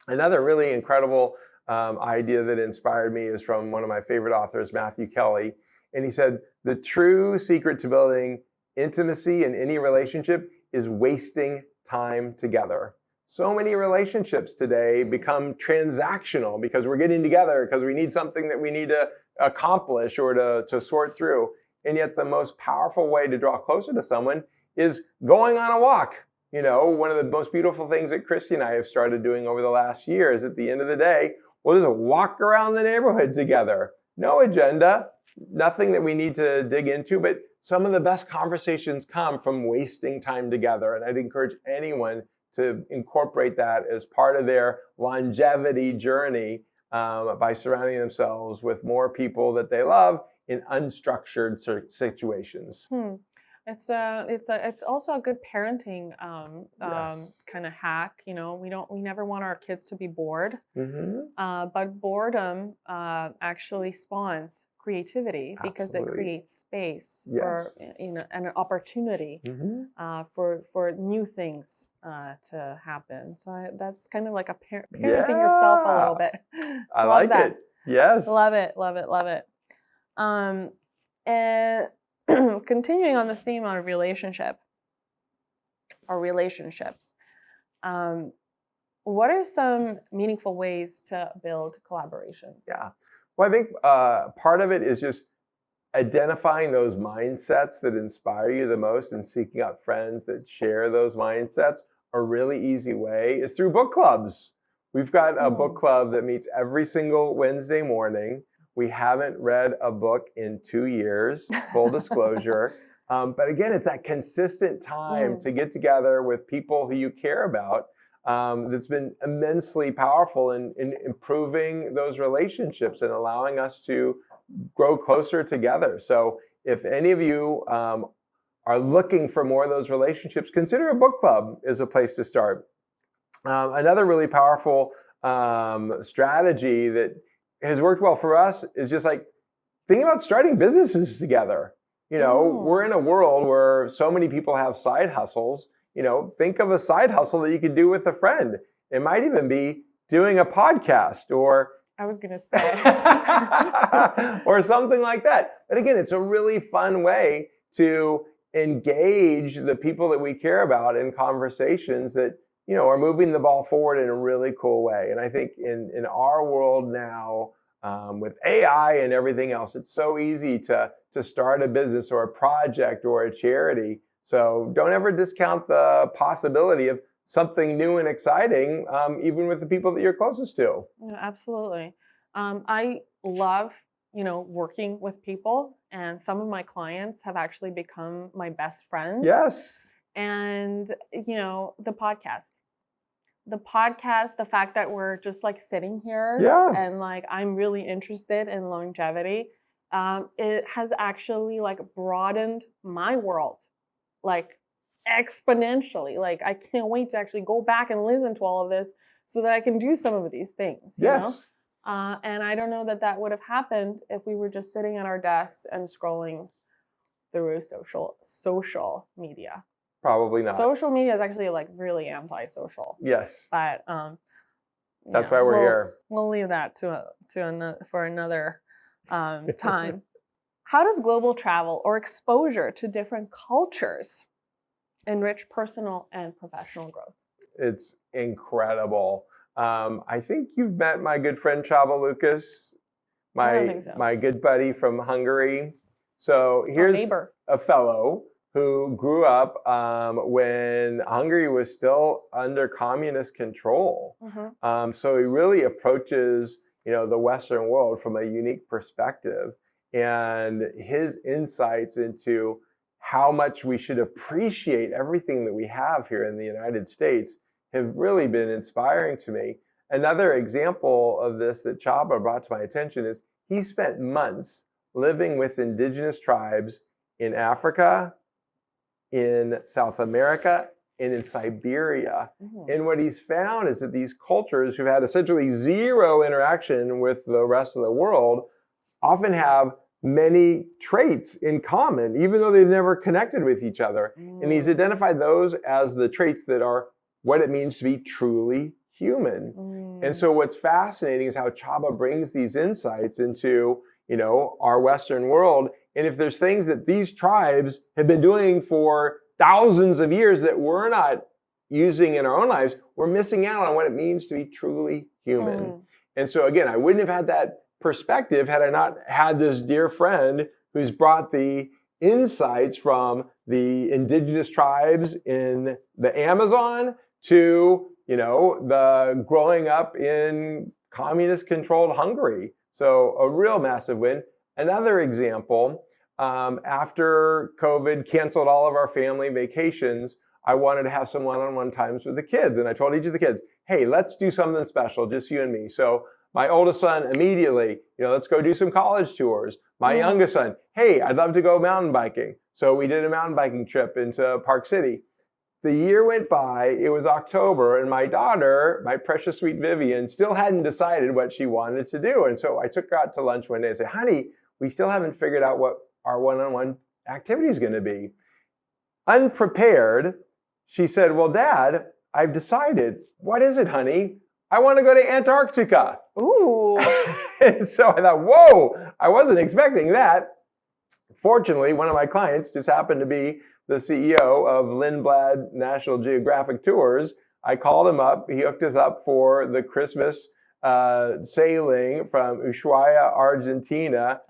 Another really incredible idea that inspired me is from one of my favorite authors, Matthew Kelly. And he said, the true secret to building intimacy in any relationship is wasting time together. So many relationships today become transactional because we're getting together because we need something that we need to accomplish or to sort through. And yet the most powerful way to draw closer to someone is going on a walk. One of the most beautiful things that Christy and I have started doing over the last year is at the end of the day, we'll just walk around the neighborhood together. No agenda, nothing that we need to dig into, but some of the best conversations come from wasting time together. And I'd encourage anyone to incorporate that as part of their longevity journey by surrounding themselves with more people that they love in unstructured situations. It's also a good parenting Yes. kind of hack. We never want our kids to be bored, Mm-hmm. but boredom actually spawns creativity because it Absolutely. creates space for Yes. and an opportunity Mm-hmm. for new things to happen. So that's kind of like a parenting yourself a Yeah. little bit. I Love like that. it. Yes. Love it. Love it. Love it. And continuing on the theme on relationships, what are some meaningful ways to build collaborations? Yeah. Well, I think part of it is just identifying those mindsets that inspire you the most and seeking out friends that share those mindsets. A really easy way is through book clubs. We've got a book club that meets every single Wednesday morning. We haven't read a book in 2 years, full disclosure. But again, it's that consistent time to get together with people who you care about that's been immensely powerful in improving those relationships and allowing us to grow closer together. So if any of you are looking for more of those relationships, consider a book club as a place to start. Another really powerful strategy that has worked well for us is just like thinking about starting businesses together. We're in a world where so many people have side hustles. Think of a side hustle that you could do with a friend. It might even be doing a podcast or I was going to say. or something like that. But again, it's a really fun way to engage the people that we care about in conversations that, are moving the ball forward in a really cool way. And I think in our world now, with AI and everything else, it's so easy to start a business or a project or a charity. So don't ever discount the possibility of something new and exciting, even with the people that you're closest to. Yeah, absolutely. I love, working with people, and some of my clients have actually become my best friends. Yes. And, the podcast, the fact that we're just like sitting here and like I'm really interested in longevity, it has actually like broadened my world like exponentially. Like I can't wait to actually go back and listen to all of this so that I can do some of these things, you know? And I don't know that would have happened if we were just sitting at our desks and scrolling through social media. Probably not. Social media is actually like really antisocial. Yes. But That's why we're here. We'll leave that for another time. How does global travel or exposure to different cultures enrich personal and professional growth? It's incredible. I think you've met my good friend Csaba Lucas, I don't think so. my good buddy from Hungary. So Our here's neighbor. a fellow who grew up when Hungary was still under communist control. So he really approaches, the Western world from a unique perspective, and his insights into how much we should appreciate everything that we have here in the United States have really been inspiring to me. Another example of this that Csaba brought to my attention is he spent months living with indigenous tribes in Africa, in South America, and in Siberia. And what he's found is that these cultures who've had essentially zero interaction with the rest of the world often have many traits in common, even though they've never connected with each other. And he's identified those as the traits that are what it means to be truly human. And so what's fascinating is how Csaba brings these insights into, our Western world. And if there's things that these tribes have been doing for thousands of years that we're not using in our own lives, we're missing out on what it means to be truly human. And so again, I wouldn't have had that perspective had I not had this dear friend who's brought the insights from the indigenous tribes in the Amazon to, the growing up in communist-controlled Hungary. So a real massive win. Another example, after COVID canceled all of our family vacations, I wanted to have some one-on-one times with the kids. And I told each of the kids, hey, let's do something special, just you and me. So my oldest son immediately, let's go do some college tours. My youngest son, hey, I'd love to go mountain biking. So we did a mountain biking trip into Park City. The year went by, it was October, and my daughter, my precious sweet Vivian, still hadn't decided what she wanted to do. And so I took her out to lunch one day and said, honey, we still haven't figured out what our one-on-one activity is going to be. Unprepared, she said, well, Dad, I've decided. What is it, honey? I want to go to Antarctica. Ooh. And so I thought, whoa, I wasn't expecting that. Fortunately, one of my clients just happened to be the CEO of Lindblad National Geographic Tours. I called him up. He hooked us up for the Christmas sailing from Ushuaia, Argentina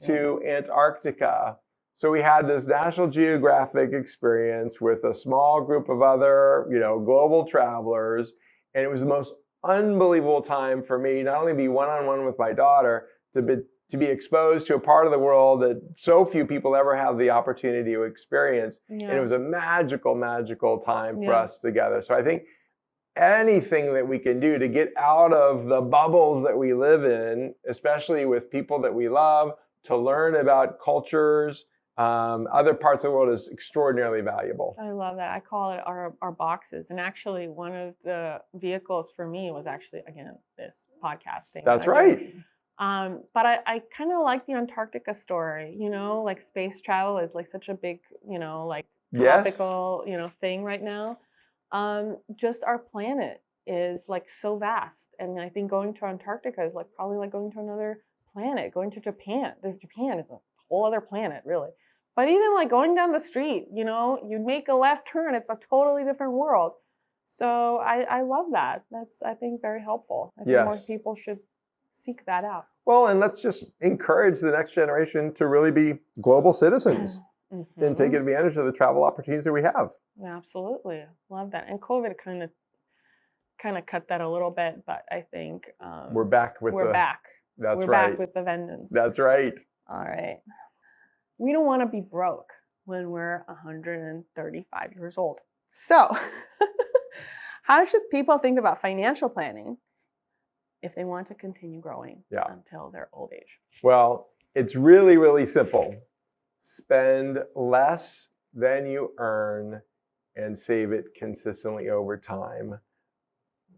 to Antarctica. So we had this National Geographic experience with a small group of other, global travelers. And it was the most unbelievable time for me, not only to be one-on-one with my daughter, to be exposed to a part of the world that so few people ever have the opportunity to experience. And it was a magical, magical time for us together. So I think anything that we can do to get out of the bubbles that we live in, especially with people that we love, to learn about cultures, other parts of the world, is extraordinarily valuable. I love that. I call it our boxes. And actually, one of the vehicles for me was actually, again, this podcast thing. That's right. But I kind of like the Antarctica story, like space travel is like such a big, topical, thing right now. Just our planet is like so vast. And I think going to Antarctica is probably like going to another planet. Going to Japan. Japan is a whole other planet, really. But even like going down the street, you make a left turn, it's a totally different world. So I love that. That's, I think, very helpful. I think more people should seek that out. Well, and let's just encourage the next generation to really be global citizens and take advantage of the travel opportunities that we have. Absolutely. Love that. And COVID kind of cut that a little bit, but I think we're back with back. That's we're right. back with the vengeance. That's right. All right. We don't want to be broke when we're 135 years old. So how should people think about financial planning if they want to continue growing until their old age? Well, it's really, really simple. Spend less than you earn and save it consistently over time.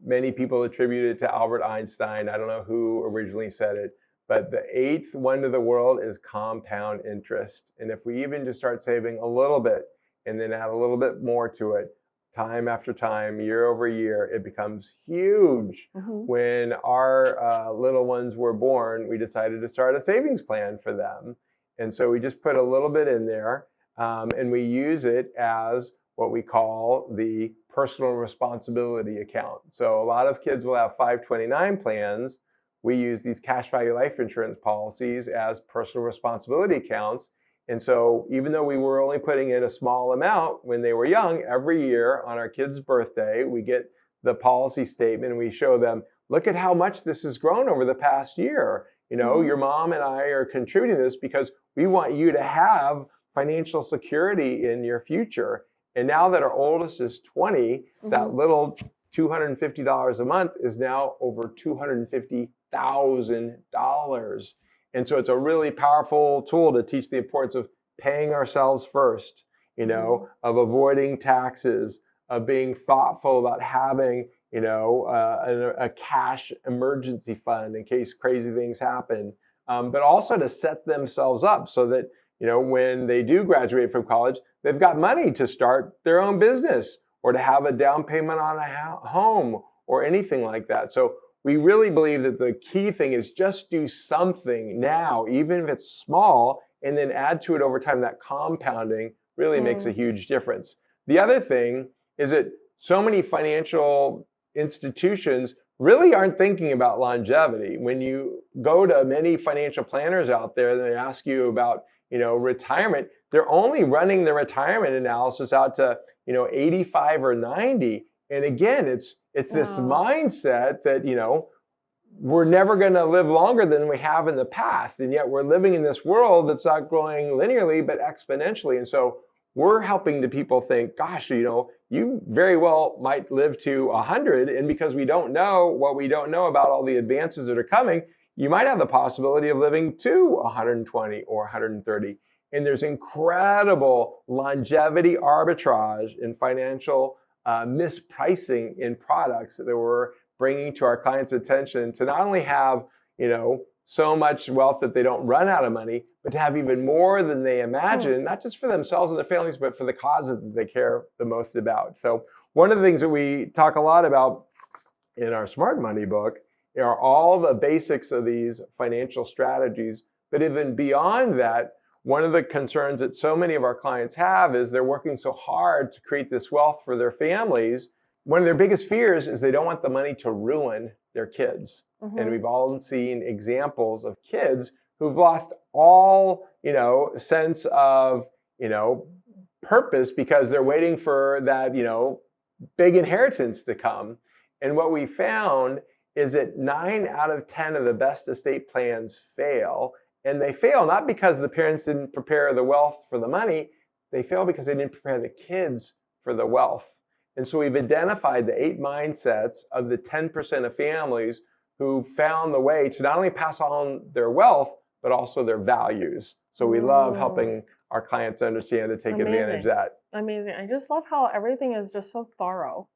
Many people attribute it to Albert Einstein. I don't know who originally said it, but the eighth wonder of the world is compound interest. And if we even just start saving a little bit and then add a little bit more to it, time after time, year over year, it becomes huge. When our little ones were born, we decided to start a savings plan for them. And so we just put a little bit in there, and we use it as what we call the personal responsibility account. So a lot of kids will have 529 plans. We use these cash value life insurance policies as personal responsibility accounts. And so even though we were only putting in a small amount when they were young, every year on our kid's birthday, we get the policy statement and we show them, look at how much this has grown over the past year. You know, your mom and I are contributing this because we want you to have financial security in your future. And now that our oldest is 20, that little $250 a month is now over $250,000. And so it's a really powerful tool to teach the importance of paying ourselves first, you know, of avoiding taxes, of being thoughtful about having, you know, a cash emergency fund in case crazy things happen, but also to set themselves up so that, you know, when they do graduate from college, they've got money to start their own business or to have a down payment on a home or anything like that. So we really believe that the key thing is just do something now, even if it's small, and then add to it over time. That compounding really makes a huge difference. The other thing is that so many financial institutions really aren't thinking about longevity. When you go to many financial planners out there, they ask you about, you know, retirement, they're only running the retirement analysis out to, you know, 85 or 90. And again, it's this mindset that, you know, we're never going to live longer than we have in the past. And yet we're living in this world that's not growing linearly, but exponentially. And so we're helping the people think, gosh, you know, you very well might live to 100. And because we don't know what we don't know about all the advances that are coming, you might have the possibility of living to 120 or 130. And there's incredible longevity arbitrage in financial mispricing in products that we're bringing to our clients' attention to not only have, you know, so much wealth that they don't run out of money, but to have even more than they imagine, not just for themselves and their families, but for the causes that they care the most about. So one of the things that we talk a lot about in our Smart Money book are all the basics of these financial strategies. But even beyond that, one of the concerns that so many of our clients have is they're working so hard to create this wealth for their families. One of their biggest fears is they don't want the money to ruin their kids. And we've all seen examples of kids who've lost all, you know, sense of, you know, purpose because they're waiting for that, you know, big inheritance to come. And what we found is that 9 out of 10 of the best estate plans fail. And they fail not because the parents didn't prepare the wealth for the money, they fail because they didn't prepare the kids for the wealth. And so we've identified the 8 mindsets of the 10% of families who found the way to not only pass on their wealth, but also their values. So we love helping our clients understand to take advantage of that. Amazing. I just love how everything is just so thorough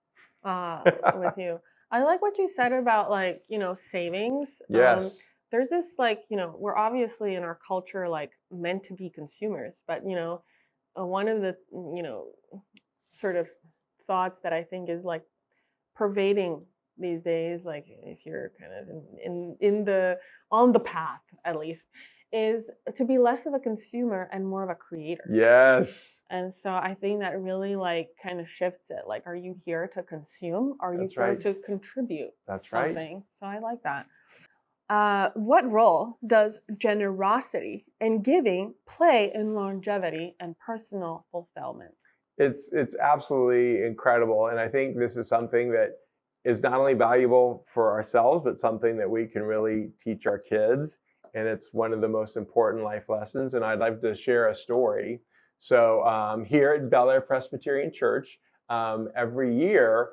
with you. I like what you said about, like, you know, savings. Yes. There's this, like, you know, we're obviously in our culture, like, meant to be consumers, but, you know, one of the, you know, sort of thoughts that I think is, like, pervading these days, like, if you're kind of in the on the path at least, is to be less of a consumer and more of a creator. Yes. And so I think that really, like, kind of shifts it. Like, are you here to consume? Are you here to contribute something? So I like that. What role does generosity and giving play in longevity and personal fulfillment? It's absolutely incredible. And I think this is something that is not only valuable for ourselves, but something that we can really teach our kids. And it's one of the most important life lessons. And I'd like to share a story. So here at Bel Air Presbyterian Church, every year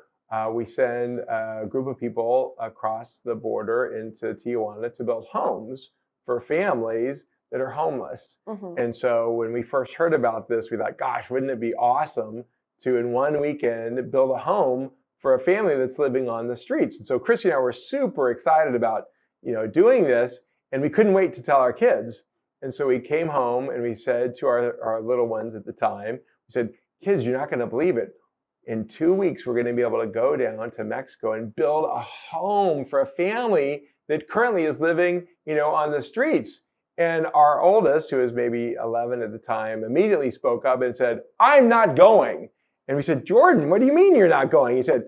we send a group of people across the border into Tijuana to build homes for families that are homeless. And so when we first heard about this, we thought, gosh, wouldn't it be awesome to, in one weekend, build a home for a family that's living on the streets? And so Chrissy and I were super excited about, you know, doing this, and we couldn't wait to tell our kids. And so we came home and we said to our little ones at the time, we said, kids, you're not going to believe it. In 2 weeks, we're going to be able to go down to Mexico and build a home for a family that currently is living, on the streets. And our oldest, who was maybe 11 at the time, immediately spoke up and said, I'm not going. And we said, Jordan, what do you mean you're not going? He said,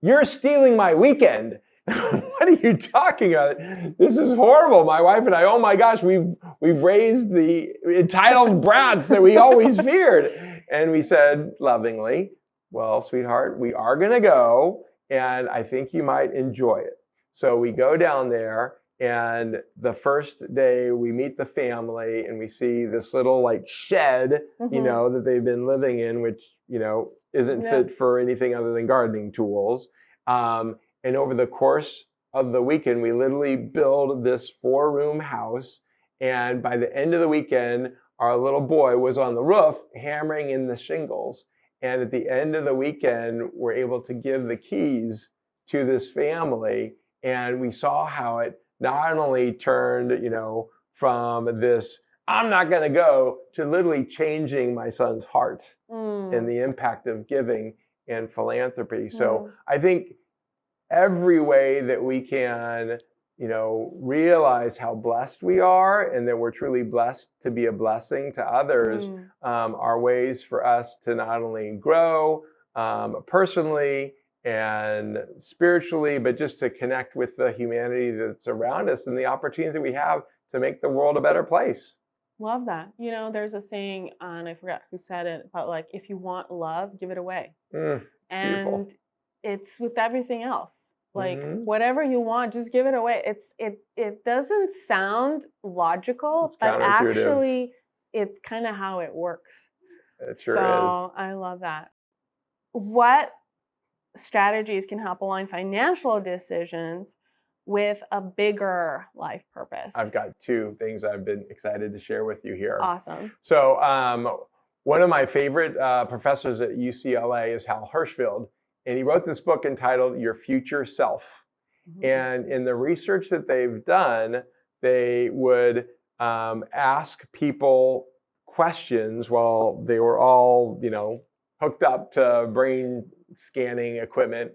you're stealing my weekend. What are you talking about? This is horrible. My wife and I, oh my gosh, we've raised the entitled brats that we always feared. And we said lovingly, well, sweetheart, we are going to go, and I think you might enjoy it. So we go down there, and the first day we meet the family, and we see this little shed, that they've been living in, which, isn't fit for anything other than gardening tools. And over the course of the weekend, we literally build this 4-room house. And by the end of the weekend, our little boy was on the roof hammering in the shingles. And at the end of the weekend, we're able to give the keys to this family. And we saw how it not only turned, from this, I'm not going to go, to literally changing my son's heart and the impact of giving and philanthropy. So I think every way that we can, realize how blessed we are and that we're truly blessed to be a blessing to others are ways for us to not only grow personally and spiritually, but just to connect with the humanity that's around us and the opportunities that we have to make the world a better place. Love that. There's a saying, and I forgot who said it, but if you want love, give it away. It's beautiful. And it's with everything else. Whatever you want, just give it away. It doesn't sound logical, but actually it's kind of how it works. It sure is. I love that. What strategies can help align financial decisions with a bigger life purpose? I've got 2 things I've been excited to share with you here. Awesome. So one of my favorite professors at UCLA is Hal Hershfield. And he wrote this book entitled Your Future Self. And in the research that they've done, they would ask people questions while they were all, hooked up to brain scanning equipment.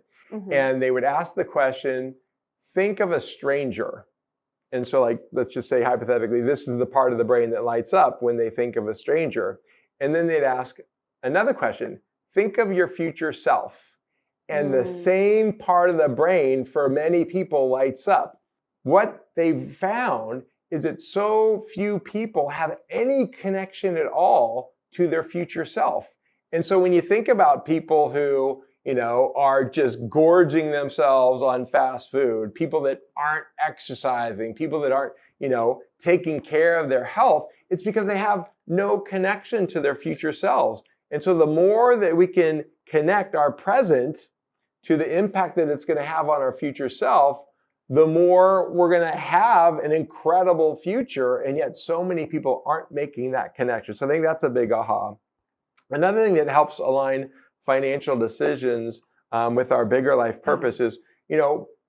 And they would ask the question, think of a stranger. And so let's just say hypothetically, this is the part of the brain that lights up when they think of a stranger. And then they'd ask another question, think of your future self. And the same part of the brain for many people lights up. What they've found is that so few people have any connection at all to their future self. And so when you think about people who, are just gorging themselves on fast food, people that aren't exercising, people that aren't, taking care of their health, it's because they have no connection to their future selves. And so the more that we can connect our present to the impact that it's going to have on our future self, the more we're going to have an incredible future. And yet so many people aren't making that connection. So I think that's a big aha. Another thing that helps align financial decisions with our bigger life purpose is,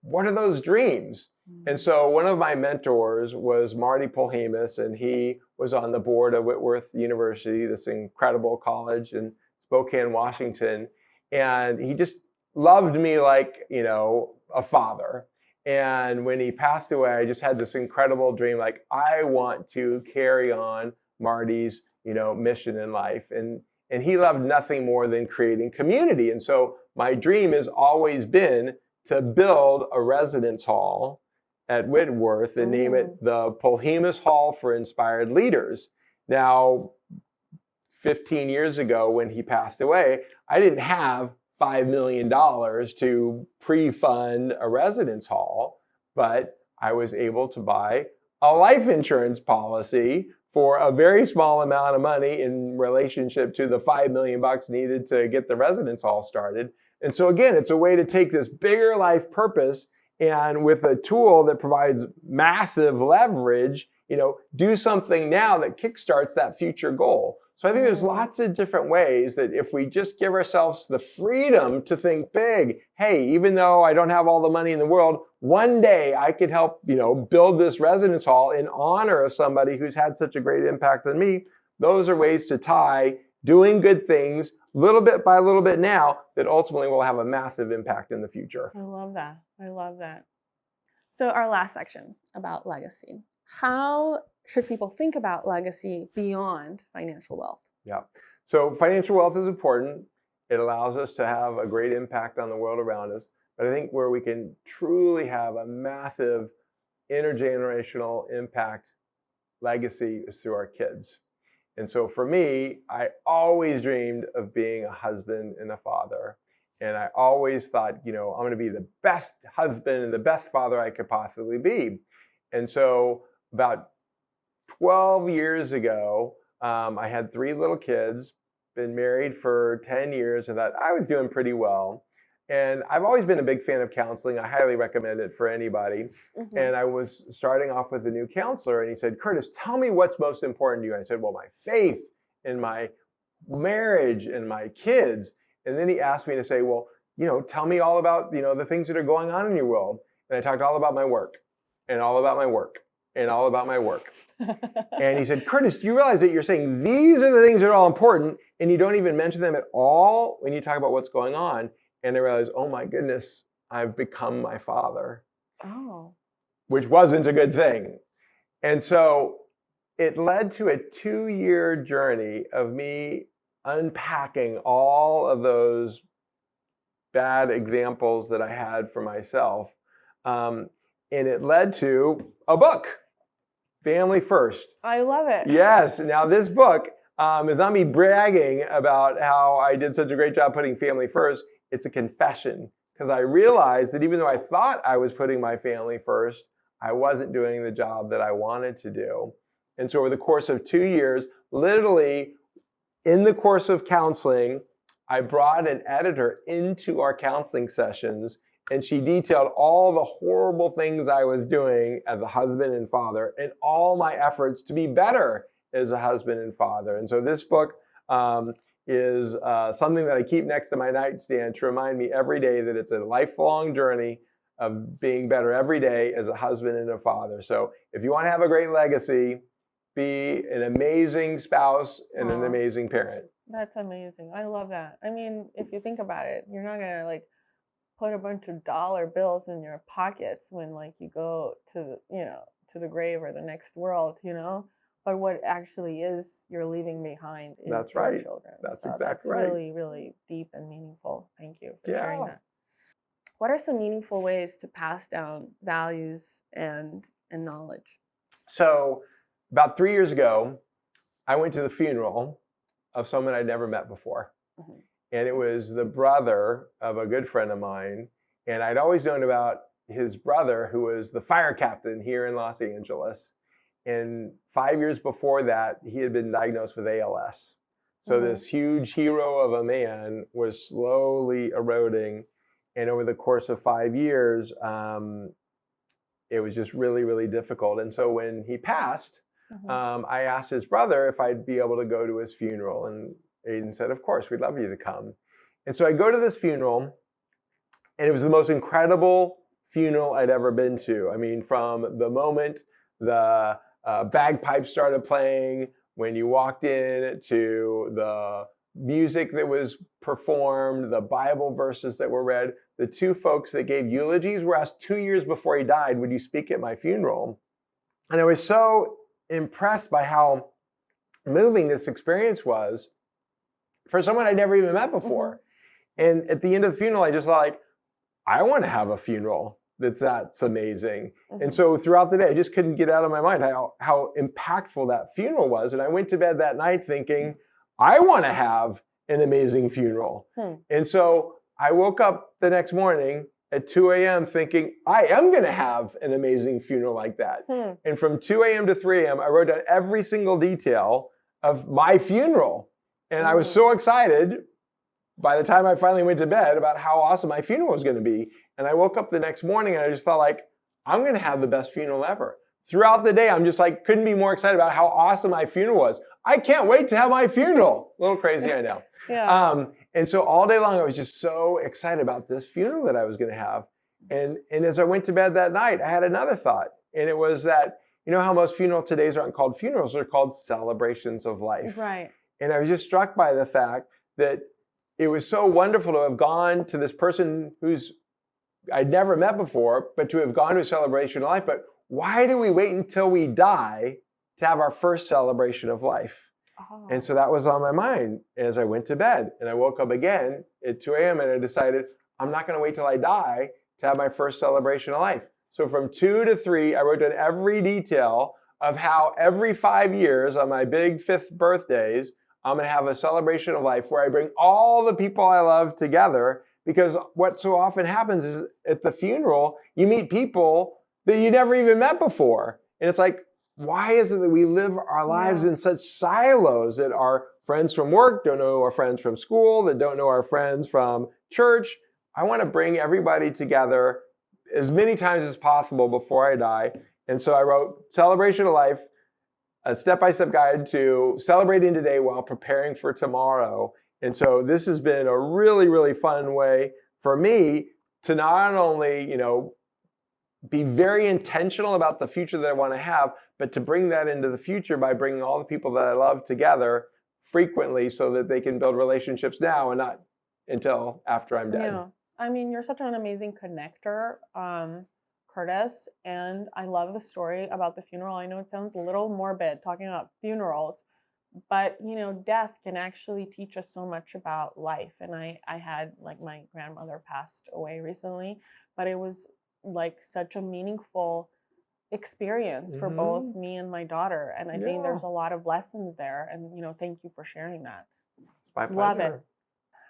what are those dreams? And so one of my mentors was Marty Polhemus, and he was on the board of Whitworth University, this incredible college in Spokane, Washington. And he just loved me like, a father. And when he passed away, I just had this incredible dream, I want to carry on Marty's, mission in life. And he loved nothing more than creating community. And so my dream has always been to build a residence hall at Whitworth and name it the Polhemus Hall for Inspired Leaders. Now, 15 years ago when he passed away, I didn't have $5 million to pre-fund a residence hall, but I was able to buy a life insurance policy for a very small amount of money in relationship to the $5 million needed to get the residence hall started. And so again, it's a way to take this bigger life purpose and with a tool that provides massive leverage, do something now that kickstarts that future goal. So I think there's lots of different ways that if we just give ourselves the freedom to think big, hey, even though I don't have all the money in the world, one day I could help, build this residence hall in honor of somebody who's had such a great impact on me. Those are ways to tie doing good things, little bit by little bit now that ultimately will have a massive impact in the future. I love that. I love that. So our last section about legacy. How should people think about legacy beyond financial wealth? Yeah. So financial wealth is important. It allows us to have a great impact on the world around us. But I think where we can truly have a massive intergenerational impact legacy is through our kids. And so for me, I always dreamed of being a husband and a father. And I always thought, I'm going to be the best husband and the best father I could possibly be. And so about 12 years ago, I had 3 little kids, been married for 10 years, and thought I was doing pretty well. And I've always been a big fan of counseling. I highly recommend it for anybody. Mm-hmm. And I was starting off with a new counselor, and he said, Curtis, tell me what's most important to you. And I said, well, my faith and my marriage and my kids. And then he asked me to say, well, tell me all about, the things that are going on in your world. And I talked all about my work and all about my work and all about my work. And he said, Curtis, do you realize that you're saying these are the things that are all important and you don't even mention them at all when you talk about what's going on? And I realized, oh my goodness, I've become my father. Oh. Which wasn't a good thing. And so it led to a 2-year journey of me unpacking all of those bad examples that I had for myself. And it led to a book, Family First. I love it. Yes. Now this book is not me bragging about how I did such a great job putting family first. It's a confession, because I realized that even though I thought I was putting my family first, I wasn't doing the job that I wanted to do. And so over the course of 2 years, literally in the course of counseling, I brought an editor into our counseling sessions, and she detailed all the horrible things I was doing as a husband and father and all my efforts to be better as a husband and father. And so this book is something that I keep next to my nightstand to remind me every day that it's a lifelong journey of being better every day as a husband and a father. So if you want to have a great legacy, be an amazing spouse and an amazing parent. That's amazing. I love that. I mean, if you think about it, you're not going to put a bunch of dollar bills in your pockets when you go to, to the grave or the next world, But what actually is you're leaving behind is That's your right. children. That's so exactly that's right. really, really deep and meaningful. Thank you for Yeah. sharing that. What are some meaningful ways to pass down values and knowledge? So about 3 years ago, I went to the funeral of someone I'd never met before. Mm-hmm. And it was the brother of a good friend of mine. And I'd always known about his brother, who was the fire captain here in Los Angeles. And 5 years before that, he had been diagnosed with ALS. So this huge hero of a man was slowly eroding. And over the course of 5 years, it was just really, really difficult. And so when he passed, I asked his brother if I'd be able to go to his funeral. And Aiden said, of course, we'd love you to come. And so I go to this funeral, and it was the most incredible funeral I'd ever been to. I mean, from the moment the bagpipes started playing, when you walked in, to the music that was performed, the Bible verses that were read. The 2 folks that gave eulogies were asked 2 years before he died, would you speak at my funeral? And I was so impressed by how moving this experience was for someone I'd never even met before. And at the end of the funeral, I just thought, I want to have a funeral that's amazing. And so throughout the day, I just couldn't get out of my mind how impactful that funeral was. And I went to bed that night thinking, I want to have an amazing funeral. And so I woke up the next morning at 2 a.m. thinking, I am going to have an amazing funeral like that. And from 2 a.m. to 3 a.m., I wrote down every single detail of my funeral. And I was so excited by the time I finally went to bed about how awesome my funeral was going to be. And I woke up the next morning and I just thought I'm going to have the best funeral ever. Throughout the day, I'm just couldn't be more excited about how awesome my funeral was. I can't wait to have my funeral. A little crazy, I know. Yeah. And so all day long, I was just so excited about this funeral that I was going to have. And as I went to bed that night, I had another thought. And it was that, how most funeral todays aren't called funerals, they're called celebrations of life. Right. And I was just struck by the fact that it was so wonderful to have gone to this person who's I'd never met before, but to have gone to a celebration of life. But why do we wait until we die to have our first celebration of life? Oh. And so that was on my mind as I went to bed. And I woke up again at 2 a.m. and I decided I'm not going to wait till I die to have my first celebration of life. So from 2 to 3, I wrote down every detail of how every 5 years on my big 5th birthdays, I'm going to have a celebration of life where I bring all the people I love together. Because what so often happens is at the funeral, you meet people that you never even met before. And it's like, why is it that we live our lives in such silos that our friends from work don't know our friends from school, that don't know our friends from church? I want to bring everybody together as many times as possible before I die. And so I wrote Celebration of Life, a step-by-step guide to celebrating today while preparing for tomorrow. And so this has been a really, really fun way for me to not only, be very intentional about the future that I want to have, but to bring that into the future by bringing all the people that I love together frequently so that they can build relationships now and not until after I'm dead. Yeah. I mean, you're such an amazing connector, Curtis, and I love the story about the funeral. I know it sounds a little morbid talking about funerals, but death can actually teach us so much about life. And I had, like, my grandmother passed away recently, but it was like such a meaningful experience for both me and my daughter. And I think there's a lot of lessons there. And thank you for sharing that. It's my pleasure. Love it.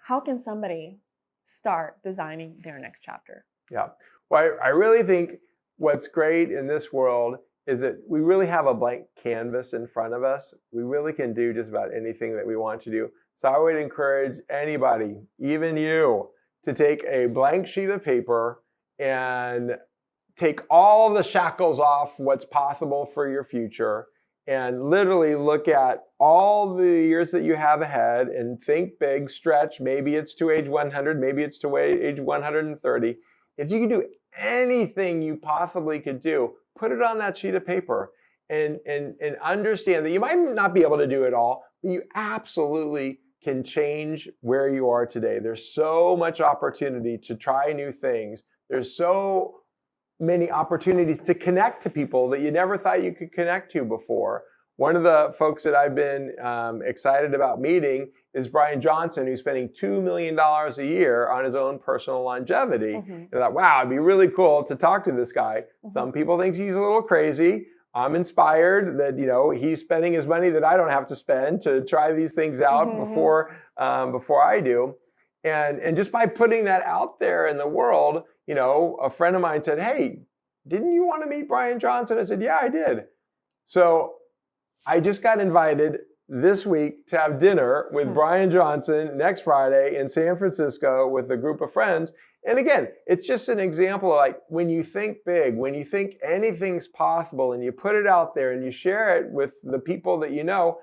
How can somebody start designing their next chapter? Yeah. Well, I really think what's great in this world is that we really have a blank canvas in front of us. We really can do just about anything that we want to do. So I would encourage anybody, even you, to take a blank sheet of paper and take all the shackles off what's possible for your future and literally look at all the years that you have ahead and think big, stretch. Maybe it's to age 100, maybe it's to age 130. If you can do anything you possibly could do, put it on that sheet of paper and understand that you might not be able to do it all, but you absolutely can change where you are today. There's so much opportunity to try new things. There's so many opportunities to connect to people that you never thought you could connect to before. One of the folks that I've been excited about meeting is Brian Johnson, who's spending $2 million a year on his own personal longevity. And I thought, wow, it'd be really cool to talk to this guy. Some people think he's a little crazy. I'm inspired that he's spending his money that I don't have to spend to try these things out before I do. And just by putting that out there in the world, a friend of mine said, hey, didn't you want to meet Brian Johnson? I said, yeah, I did. So I just got invited this week to have dinner with Brian Johnson next Friday in San Francisco with a group of friends. And again, it's just an example of, like, when you think big, when you think anything's possible and you put it out there and you share it with the people that you know,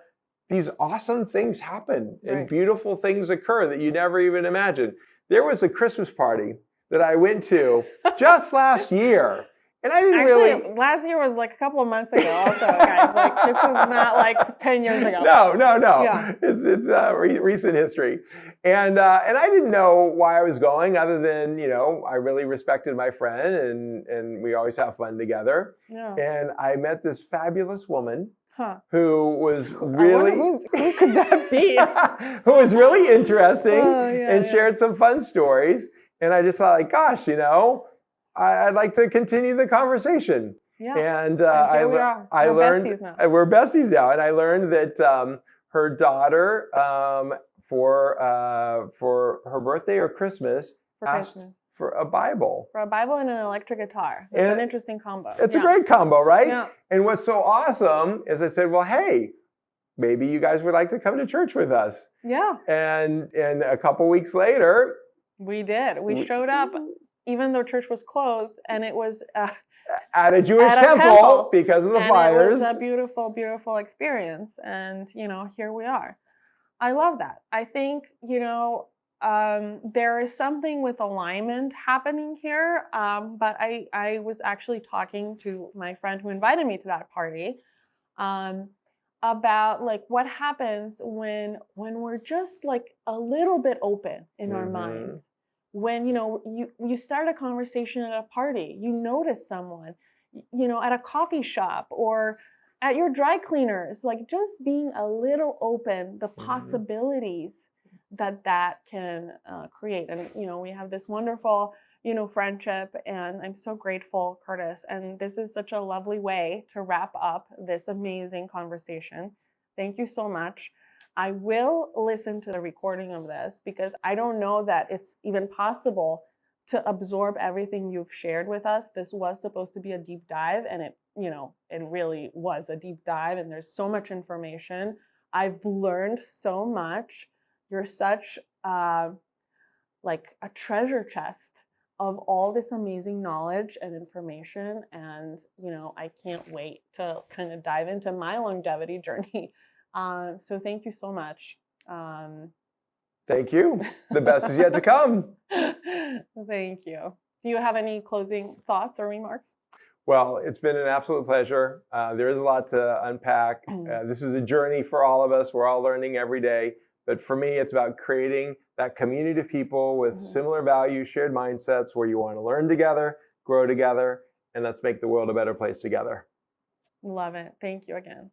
these awesome things happen and beautiful things occur that you never even imagined. There was a Christmas party that I went to just last year. And I didn't Actually, last year was like a couple of months ago also, guys. Like, this is not like 10 years ago. No. Yeah. It's recent history. And I didn't know why I was going other than, I really respected my friend and we always have fun together. Yeah. And I met this fabulous woman who was really... who could that be? who was really interesting and shared some fun stories. And I just thought, like, gosh, I'd like to continue the conversation. Yeah. And I learned besties now. We're besties now, and I learned that her daughter, for her birthday or Christmas, asked for a Bible. For a Bible and an electric guitar. It's an interesting combo. It's a great combo, right? Yeah. And what's so awesome is I said, well, hey, maybe you guys would like to come to church with us. Yeah. And a couple weeks later, we did. We showed up, even though church was closed, and it was at a Jewish temple because of the fires. It was a beautiful, beautiful experience. And, here we are. I love that. I think, there is something with alignment happening here. But I was actually talking to my friend who invited me to that party about like what happens when we're just like a little bit open in our Hmm. minds. When you start a conversation at a party, you notice someone, at a coffee shop or at your dry cleaners, like just being a little open, the Hmm. possibilities that can create. And we have this wonderful friendship, and I'm so grateful, Curtis. And this is such a lovely way to wrap up this amazing conversation. Thank you so much. I will listen to the recording of this because I don't know that it's even possible to absorb everything you've shared with us. This was supposed to be a deep dive, and it really was a deep dive, and there's so much information. I've learned so much. You're such like a treasure chest of all this amazing knowledge and information. And, I can't wait to kind of dive into my longevity journey. So thank you so much. Thank you. The best is yet to come. Thank you. Do you have any closing thoughts or remarks? Well, it's been an absolute pleasure. There is a lot to unpack. This is a journey for all of us. We're all learning every day. But for me, it's about creating that community of people with similar values, shared mindsets, where you want to learn together, grow together, and let's make the world a better place together. Love it. Thank you again.